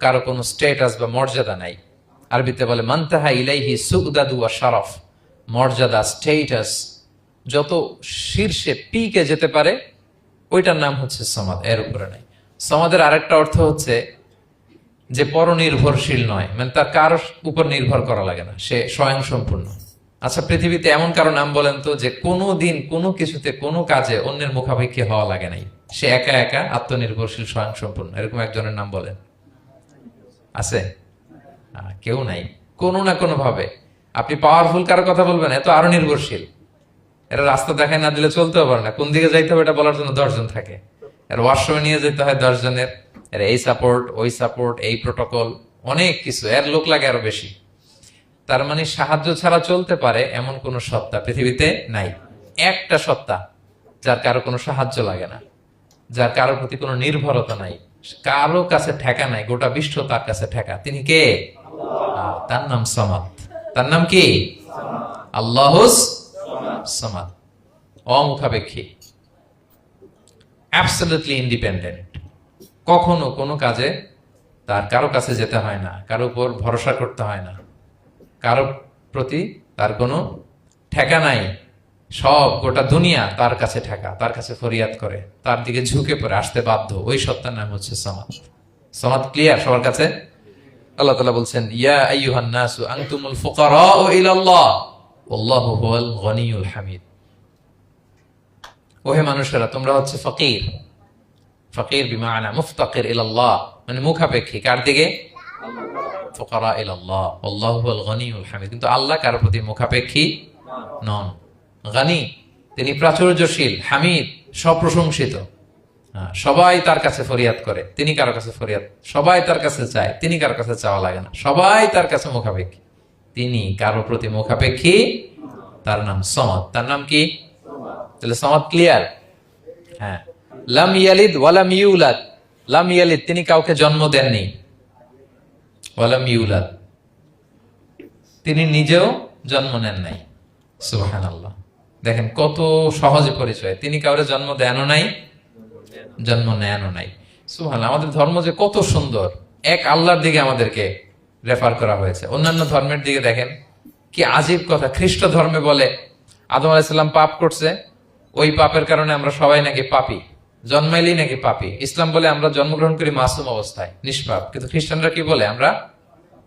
কারো কোনো স্ট্যাটাস বা মর্যাদা নাই। আরবিতে বলে মানতাহা ইলাইহি সুগদাদু ওয়া শারাফ। মর্যাদা, স্ট্যাটাস যত শীর্ষে, পিকে যেতে পারে, ওইটার নাম হচ্ছে সামাদ, এর উপরে নাই। সামাদের আরেকটা অর্থ হচ্ছে যে পরনির্ভরশীল নয়, মানে তার কারোর উপর নির্ভর করা লাগে না, সে স্বয়ং সম্পূর্ণ। আচ্ছা পৃথিবীতে এমন কারো নাম বলেন তো যে কোনো দিন কোনো কিছুতে কোনো কাজে অন্যের মুখাপেক্ষী হওয়া লাগে নাই, সে একা একা আত্মনির্ভরশীল, স্বয়ং সম্পূর্ণ, এরকম একজনের নাম বলেন? আছে? কেউ নাই। কোনো না কোনো ভাবে আপনি পাওয়ারফুল কারো কথা বলবেন, এত আরো নির্ভরশীল, এরা রাস্তা দেখায় না দিলে চলতেও পারে না, কোন দিকে যাইতে হবে এটা বলার জন্য 10 জন থাকে, এর ওয়াশরুমে নিয়ে যেতে হয় 10 জনের, এর এই সাপোর্ট, ওই সাপোর্ট, এই প্রোটোকল, অনেক কিছু, এর লোক লাগে আরো বেশি। তার মানে সাহায্য ছাড়া চলতে পারে এমন কোন সত্তা পৃথিবীতে নাই। একটা সত্তা যার কারো কোনো সাহায্য লাগে না, যার কারোর প্রতি কোনো নির্ভরতা নাই, কারো কাছে ঠেকা নাই, গোটা বিশ্ব তার কাছে ঠেকা। তিনি কে? তার নাম সামাদ। তার নাম কি? আল্লাহুস সামাদ। অমুখাপেক্ষী, অ্যাবসলিউটলি ইন্ডিপেন্ডেন্ট। কখনো কোনো কাজে তার কারো কাছে যেতে হয় না, কারো উপর ভরসা করতে হয় না, কারো প্রতি তার কোনো ঠেকা নাই। সব গোটা দুনিয়া তার কাছে ঠেকা, তার কাছে ফরিয়াদ করে, তার দিকে ঝুঁকে পড়ে আসতে বাধ্য। ওই সত্তার নাম হচ্ছে সামাদ। সামাদ ক্লিয়ার সবার কাছে? আল্লাহ তাআলা বলছেন, ইয়া আইয়ুহান নাসু আনতুমুল ফুকারাউ ইলাল্লাহ ওয়াল্লাহু হুয়াল গনিয়ুল হামিদ। ওহে মানুষেরা, তোমরা হচ্ছে ফকির। ফকির বিমানা মুফতাকির ইলাল্লাহ, মানে মুখাপেক্ষী। কার দিকে? ফুকারা ইলাল্লাহ ওয়াল্লাহু হুয়াল গনিয়ুল হামিদ। কিন্তু আল্লাহ কারো প্রতি মুখাপেক্ষী নন। গনি, তিনি প্রাচুর্যশীল, হামিদ, সপ্রশংসিত। সবাই তার কাছে ফরিয়াদ করে, তিনি কারো কাছে ফরিয়াদ, সবাই তার কাছে চায়, তিনি কারো কাছে চাওয়া লাগে না, সবাই তার কাছে মুখাপেক্ষী, তিনি কারো প্রতি মুখাপেক্ষী। তার নাম সমাদ। তার নাম কি? তাহলে সমাদ ক্লিয়ার? হ্যাঁ। লাম ইয়ালিদ ওয়ালাম ইউলাদ। লাম ইয়ালিদ, তিনি কাউকে জন্ম দেননি। ওয়ালাম ইউলাদ, তিনি নিজেও জন্ম নেন নাই। সুবহানাল্লাহ। দেখেন কত সহজে পরিচয়। তিনি কাউরে জন্ম দেনও নাই, জন্ম নেনও নাই। সুবহানাল্লাহ। আমাদের ধর্ম যে কত সুন্দর, এক আল্লাহর দিকে আমাদেরকে রেফার করা হয়েছে। অন্যান্য ধর্মের দিকে দেখেন কি আজীব কথা। খ্রিস্ট ধর্মে বলে আদম আলাইহিস সালাম পাপ করছে, ওই পাপের কারণে আমরা সবাই নাকি পাপী, জন্মাইলেই নাকি পাপী। ইসলাম বলে আমরা জন্মগ্রহণ করি মাসুম অবস্থায়, নিষ্পাপ। কিন্তু খ্রিস্টানরা কি বলে? আমরা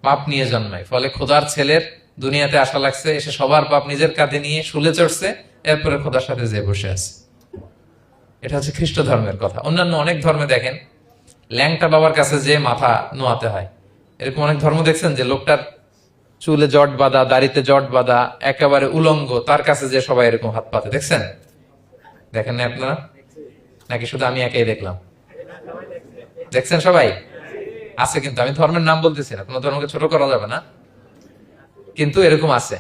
পাপ নিয়ে জন্মাই। ফলে খোদার ছেলের দুনিয়াতে আসা লাগছে, এসে সবার পাপ নিজের কাঁধে নিয়ে শুলে চড়ছে, এরপরে খোদার সাথে যে বসে আছে। এটা হচ্ছে খ্রিস্ট ধর্মের কথা। অন্যান্য অনেক ধর্মে দেখেন ল্যাংটা বাবার কাছে যে মাথা নোয়াতে হয়। এরকম অনেক ধর্ম দেখছেন যে লোকটার চুলে জট বাঁধা, দাড়িতে জট বাঁধা, একেবারে উলঙ্গ, তার কাছে যে সবাই এরকম হাত পাতে। দেখছেন? দেখেন না আপনারা? নাকি শুধু আমি একাই দেখলাম? দেখছেন সবাই? আছে, কিন্তু আমি ধর্মের নাম বলতেছি না, কোন ধর্মকে ছোট করা যাবে না, কিন্তু এরকম আছে।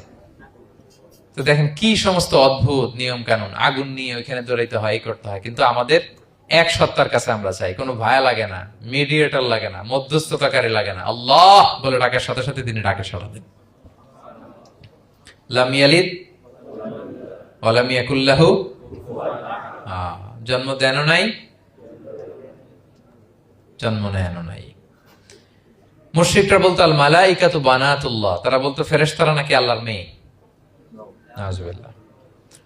তো দেখেন কি সমস্ত অদ্ভুত নিয়ম কানুন। আগুন নিয়ে ওইখানে দৌড়াইতে হয়, এই করতে হয়। কিন্তু আমাদের এক সত্তার কাছে আমরা চাই, কোনো ভায়া লাগে না, মিডিয়েটর লাগে না, মধ্যস্থতাকারী লাগে না। আল্লাহ বলে ডাকার সাথে সাথে তিনি ডাকে সাড়া দেন। লাম ইয়ালিদ ওয়া লাম ইয়াকুল লাহু, জন্ম দেনও নাই, জন্ম নেনও নাই। মুশরিকরা বলতো আল মালাইকাতু বানাতুল্লাহ, তারা বলতো ফেরেশতারা নাকি আল্লাহর মেয়ে। নাউযুবিল্লাহ।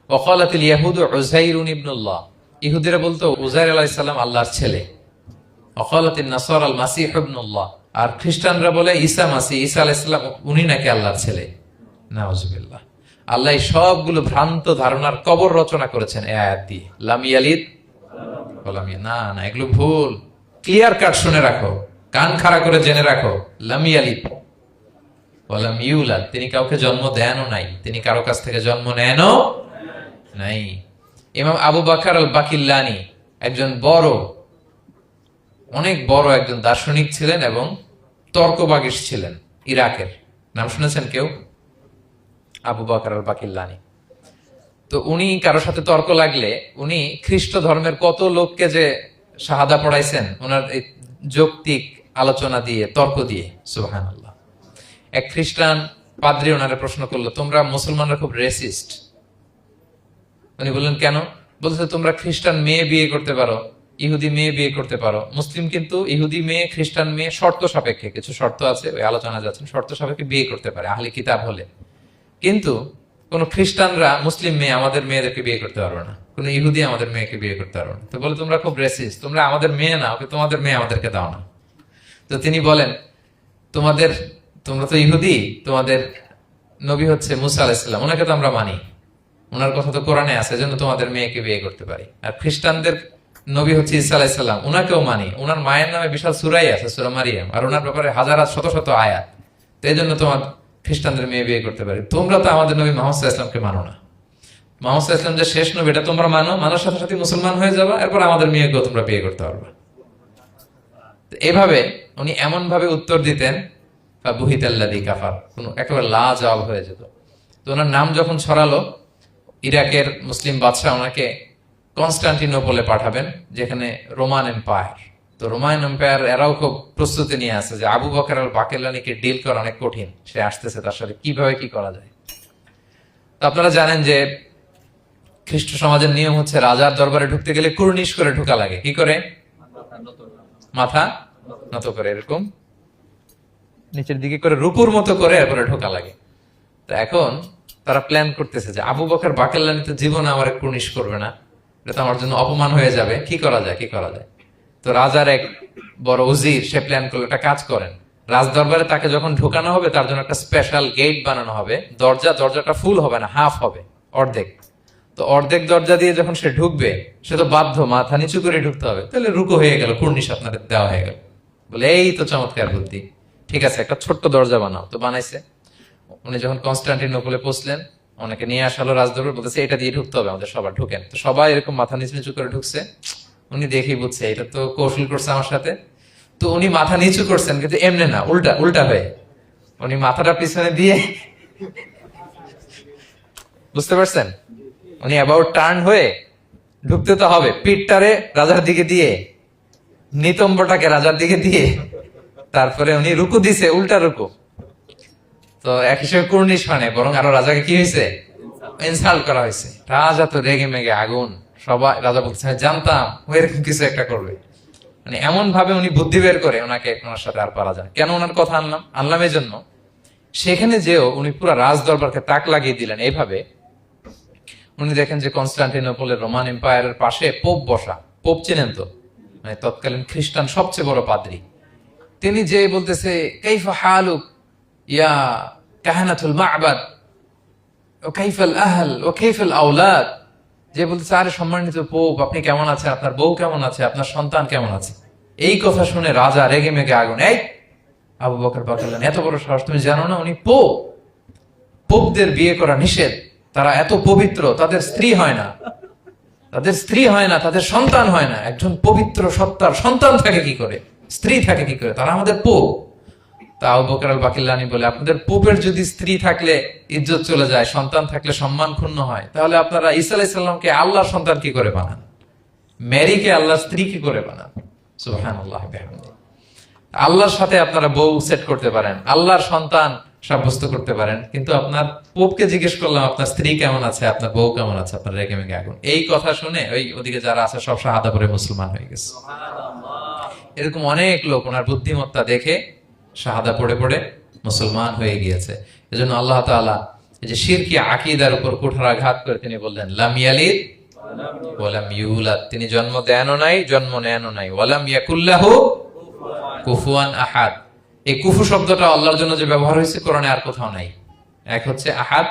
ওয়া ক্বালাতিল ইয়াহুদু উযাইরুন ইবনুল্লাহ, ইহুদিরা বলতো উযাইর আলাইহিস সালাম আল্লাহর ছেলে। ওয়া ক্বালাতিন নাসারা আল মাসীহ ইবনুল্লাহ, আর খ্রিস্টানরা বলে ঈসা মাসীহ, ঈসা আলাইহিস সালাম উনি নাকি আল্লাহর ছেলে। নাউযুবিল্লাহ। আল্লাহ সবগুলো ভ্রান্ত ধারণার কবর রচনা করেছেন এই আয়াত দিয়ে। লাম ইয়ালিদ ওয়া লাম ইউলাদ, না না, এগুলো ভুল। ক্লিয়ার কাট শুনে রাখো, কান খাড়া করে জেনে রাখো। লাম ইয়ালিদ ওয়া লাম ইউলাদ, তিনি কাউকে জন্ম দেনও নাই, তিনি কারো কাছ থেকে জন্ম নেনও নাই। ইমাম আবু বকর আল বাকিল্লানি একজন বড়, অনেক বড় একজন দার্শনিক ছিলেন এবং তর্কবাগীশ ছিলেন, ইরাকের। নাম শুনেছেন কেউ? আবু বকর আল বাকিল্লানি। তো উনি কারোর সাথে তর্ক লাগলে উনি খ্রিস্ট ধর্মের কত লোককে যে শাহাদা পড়াইছেন ওনার এই যৌক্তিক আলোচনা দিয়ে, তর্ক দিয়ে। সুবহানাল্লাহ। এক খ্রিস্টান পাদ্রী ওনারে প্রশ্ন করলো, তোমরা মুসলমানরা খুব রেসিস্ট। উনি বললেন কেন? বলছে তোমরা খ্রিস্টান মেয়ে বিয়ে করতে পারো, ইহুদি মেয়ে বিয়ে করতে পারো, মুসলিম কিন্তু ইহুদি মেয়ে, খ্রিস্টান মেয়ে শর্ত সাপেক্ষে, কিছু শর্ত আছে, ওই আলোচনা যাচ্ছেন, শর্ত সাপেক্ষে বিয়ে করতে পারে আহলি কিতাব হলে। কিন্তু কোন খ্রিস্টানরা মুসলিম মেয়ে আমাদের মেয়েদেরকে বিয়ে করতে পারবে না, কোন ইহুদি আমাদের মেয়েকে বিয়ে করতে পারবে না। তো বলে তোমরা খুব রেসিস্ট, তোমরা আমাদের মেয়ে না, ওকে তোমাদের মেয়ে আমাদেরকে দাও না। তো তিনি বলেন তোমরা তো ইহুদি, তোমাদের নবী হচ্ছে মুসা আলাইহিস সালাম, ওনাকে তো আমরা মানি, ওনার কথা তো কোরআনে আছে, এজন্য তোমাদের মেয়েকে বিয়ে করতে পারি। আর খ্রিস্টানদের নবী হচ্ছে ঈসা আলাইহিস সালাম, ওনাকেও মানি, ওনার মায়ের নামে বিশাল সূরাই আছে, সূরা মারিয়াম, আর ওনার ব্যাপারে হাজার শত শত আয়াত। তো এই জন্য তোমার খ্রিস্টানদের মেয়ে বিয়ে করতে পারি। তোমরা তো আমাদের নবী মুহাম্মদ সাল্লাল্লাহু আলাইহি ওয়াসাল্লামকে মানো না। মুহাম্মদ সাল্লাল্লাহু আলাইহি ওয়াসাল্লাম যে শেষ নবী এটা তোমরা মানো, মানার সাথে সাথে মুসলমান হয়ে যাবা, এরপর আমাদের মেয়েকেও তোমরা বিয়ে করতে পারবা। এভাবে উনি এমন ভাবে উত্তর দিতেন বা বুহিতাল্লাযী কাফার, একেবারে লাজবাব হয়ে যেত। তো ওনার নাম যখন ছড়ালো, ইরাকের মুসলিম বাদশাহ ওনাকে কনস্টান্টিনোপলে পাঠাবেন, যেখানে রোমান এম্পায়ার। তো রোমান এম্পায়ার এরাও খুব প্রস্তুতি নিয়ে আছে যে আবু বকর আল বাকিলানিকে ডিল করা অনেক কঠিন, সে আসতেছে, তার সাথে কিভাবে কি করা যায়। তো আপনারা জানেন যে খ্রিস্ট সমাজের নিয়ম হচ্ছে রাজার দরবারে ঢুকতে গেলে কুর্নিশ করে ঢোকা লাগে। কি করে? মাথা নত করে, এরকম নিচের দিকে করে রূপুর মতো করে এরপরে ঢোকা লাগে। তো এখন তারা প্ল্যান করতেছে যে আবু বকর বাকিলানি তো জীবনে আমার কুর্নিশ করবে না, এটা তো আমার জন্য অপমান হয়ে যাবে, কি করা যায় কি করা যায়। তো রাজার এক বড় উজির সে প্ল্যান করলো, একটা কাজ করেন, রাজ দরবারে তাকে যখন ঢোকানো হবে তার জন্য একটা স্পেশাল গেট বানানো হবে। দরজাটা ফুল হবে না, হাফ হবে, অর্ধেক। তো অর্ধেক দরজা দিয়ে যখন সে ঢুকবে, সে তো বাধ্য মাথা নিচু করে ঢুকতে হবে, তাহলে রুকু হয়ে গেল, কুর্নিশ আপনাদের দেওয়া হয়ে গেল। বলে এই তো চমৎকার বুদ্ধি, ঠিক আছে একটা ছোট্ট দরজা বানাও। তো বানাইছে। উনি যখন কনস্টান্টিনোপলে পৌঁছলেন, অনেকে নিয়ে আসালো রাজদরবার, বলতেছে এটা দিয়ে ঢুকতে হবে আমাদের, সবার ঢুকেন। তো সবাই এরকম মাথা নিচু নিচু করে ঢুকছে। উনি দেখেই বুঝছে এটা তো কৌশল করছে আমার সাথে। তো উনি মাথা নিচু করছেন, কিন্তু এমনি না, উল্টা হয়ে উনি মাথাটা পিছনে দিয়ে, বুঝতে পারছেন, উনি অ্যাবাউট টার্ন হয়ে ঢুকতে তো হবে, পিঠটারে রাজার দিকে দিয়ে, নিতম্বটাকে রাজার দিকে দিয়ে, তারপরে উনি রুকু দিছে, উল্টা রুকু। তো এক হিসেবে কুর্নিশ মানে, বরং আরো রাজাকে কি হয়েছে, ইনসাল্ট করা হয়েছে। রাজা তো রেগে মেগে আগুন। সবাই, রাজা বলছে জানতাম ও এরকম কিছু একটা করবে। মানে এমন ভাবে উনি বুদ্ধি বের করে ওনার সাথে আর পারা যায়। কেন ওনার কথা আনলাম এই জন্য, সেখানে যেও উনি পুরো রাজ দরবারকে তাক লাগিয়ে দিলেন এইভাবে। উনি দেখেন যে কনস্টান্টিনোপলের রোমান এম্পায়ারের পাশে পোপ বসা। পোপ চেনেন তো, মানে তৎকালীন খ্রিস্টান সবচেয়ে বড় পাদ্রী। তিনি যে বলতেছে কাইফা হালুক ইয়া কাহানাতুল মা'বাদ ও কাইফাল আহল ও কাইফাল আওলাদ, যে বলতেছে আরে সম্মানিত পোপ, আপনি কেমন আছেন, আপনার বউ কেমন আছে, আপনার সন্তান কেমন আছে। এই কথা শুনে রাজা রেগে মেগে আগুন। এই আবু বকর বাকিলানি, এত বড় সাহস, তুমি জানো না উনি পোপ? পোপদের বিয়ে করা নিষেধ, তারা এত পবিত্র, তাদের স্ত্রী হয় না, তাদের সন্তান হয় না। একজন পবিত্র সত্তার সন্তান থাকে কি করে, স্ত্রী থাকে কি করে, তারা আমাদের পোপ। তা আবু বকর আল বাকিলানি বলে, আপনাদের পোপের যদি স্ত্রী থাকলে ইজ্জত চলে যায়, সন্তান থাকলে সম্মান ক্ষুণ্ণ হয়, তাহলে আপনারা ঈসা আলাইহিস সালামকে আল্লাহর সন্তান কি করে বানান, মেরিকে আল্লাহর স্ত্রী কি করে বানান। সুবহানাল্লাহ বিহামদিহি। আল্লাহর সাথে আপনারা বউ সেট করতে পারেন, আল্লাহর সন্তান সাব্যস্ত করতে পারেন, কিন্তু আপনার পোপকে জিজ্ঞেস করলাম আপনার স্ত্রী কেমন আছে, আপনার বউ কেমন আছে, আপনার রেগে মেগে আগুন। এই কথা শুনে ওই ওদিকে যারা আছে সব শাহাদা পড়ে মুসলমান হয়ে গেছে। এরকম অনেক লোক ওনার বুদ্ধিমত্তা দেখে শাহাদা পড়ে পড়ে মুসলমান হয়ে গিয়েছে। এজন্য আল্লাহ তাআলা এই যে শিরকি আকীদার উপর কুঠারাঘাত করে তিনি বললেন লাম ইয়ালিদ ওয়া লাম ইউলাদ, তিনি জন্ম দেনও নাই, জন্ম নেনও নাই। ওয়া লাম ইয়াকুল্লাহু কুফুয়ান আহাদ, এই কুফু শব্দটা আল্লাহর জন্য যে ব্যবহার হয়েছে কোরআনে আর কোথাও নাই। এক হচ্ছে আহাদ,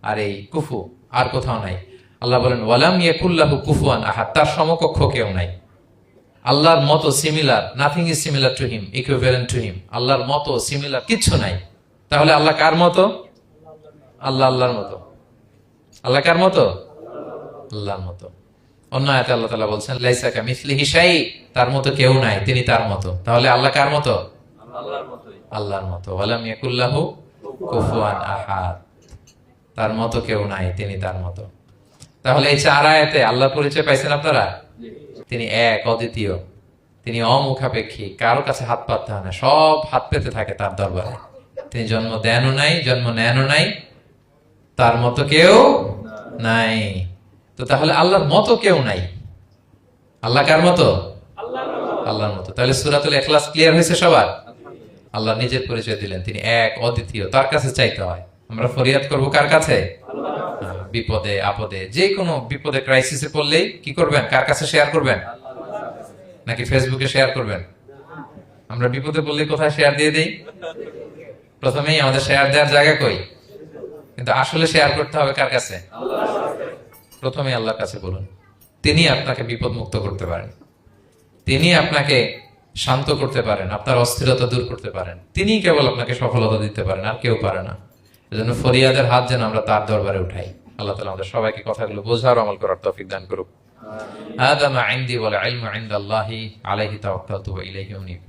আর এই কুফু আর কোথাও নাই। আল্লাহ বলেন ওয়া লাম ইয়াকুল্লাহু কুফুয়ান আহাদ, তার সমকক্ষ কেউ নাই। আল্লাহর মতো similar, nothing is similar to him, equivalent to him. আল্লাহর মতো সিমিলার কিচ্ছু নাই। তাহলে আল্লাহ কার মতো? আল্লাহর মতো। আল্লাহ কার মতো? আল্লাহর মতো। অন্য আয়াতে আল্লাহ তাআলা বলছেন লাইসা কামিসলিহি শাই, তার মতো কেউ নাই, তিনি তার মতো। তাহলে আল্লাহ কার মতো? আল্লাহর মতো। ওয়ালাম ইয়াকুল্লাহু কুফুয়ান আহাদ, তার মতো কেউ নাই, তিনি তার মতো। তাহলে এই চার আয়াতে আল্লাহর পরিচয় পাইছেন আপনারা? তিনি এক, অদ্বিতীয়, তিনি অমুখাপেক্ষী, কারো কাছে হাত পাততে হয় না, সব হাত পেতে থাকে তার দরবারে। তিনি জন্ম দেনও নাই, জন্ম নেনও নাই, তার মতো কেউ নাই। তো তাহলে আল্লাহর মতো কেউ নাই। আল্লাহ কার মতো? আল্লাহর মতো। তাহলে সূরাতুল ইখলাস ক্লিয়ার হয়েছে সবার? আল্লাহ নিজের পরিচয় দিলেন, তিনি এক, অদ্বিতীয়, তার কাছে চাইতে হয়। আমরা ফরিয়াদ করব কার কাছে? বিপদে আপদে, যে কোনো বিপদে ক্রাইসিসে পড়লেই কি করবেন? কার কাছে শেয়ার করবেন? নাকি ফেসবুকে শেয়ার করবেন? আমরা বিপদে পড়লে কোথায় শেয়ার দিয়ে দেই? প্রথমেই আমাদের শেয়ার দেওয়ার জায়গা কই? কিন্তু আসলে শেয়ার করতে হবে কার কাছে? প্রথমে আল্লাহর কাছে বলুন। তিনি আপনাকে বিপদ মুক্ত করতে পারেন, তিনি আপনাকে শান্ত করতে পারেন, আপনার অস্থিরতা দূর করতে পারেন, তিনি কেবল আপনাকে সফলতা দিতে পারেন, আর কেউ পারে না। এজন্য ফরিয়াদের হাত যেন আমরা তার দরবারে উঠাই। আল্লাহ তাআলা আমাদের সবাইকে কথাগুলো বোঝার আমল করার তৌফিক দান করুক। হাদা মা ইনদি ওয়াল ইলমু ইনদাল্লাহি আলাইহি তাওয়াক্কালতু ওয়া ইলাইহি উনীব।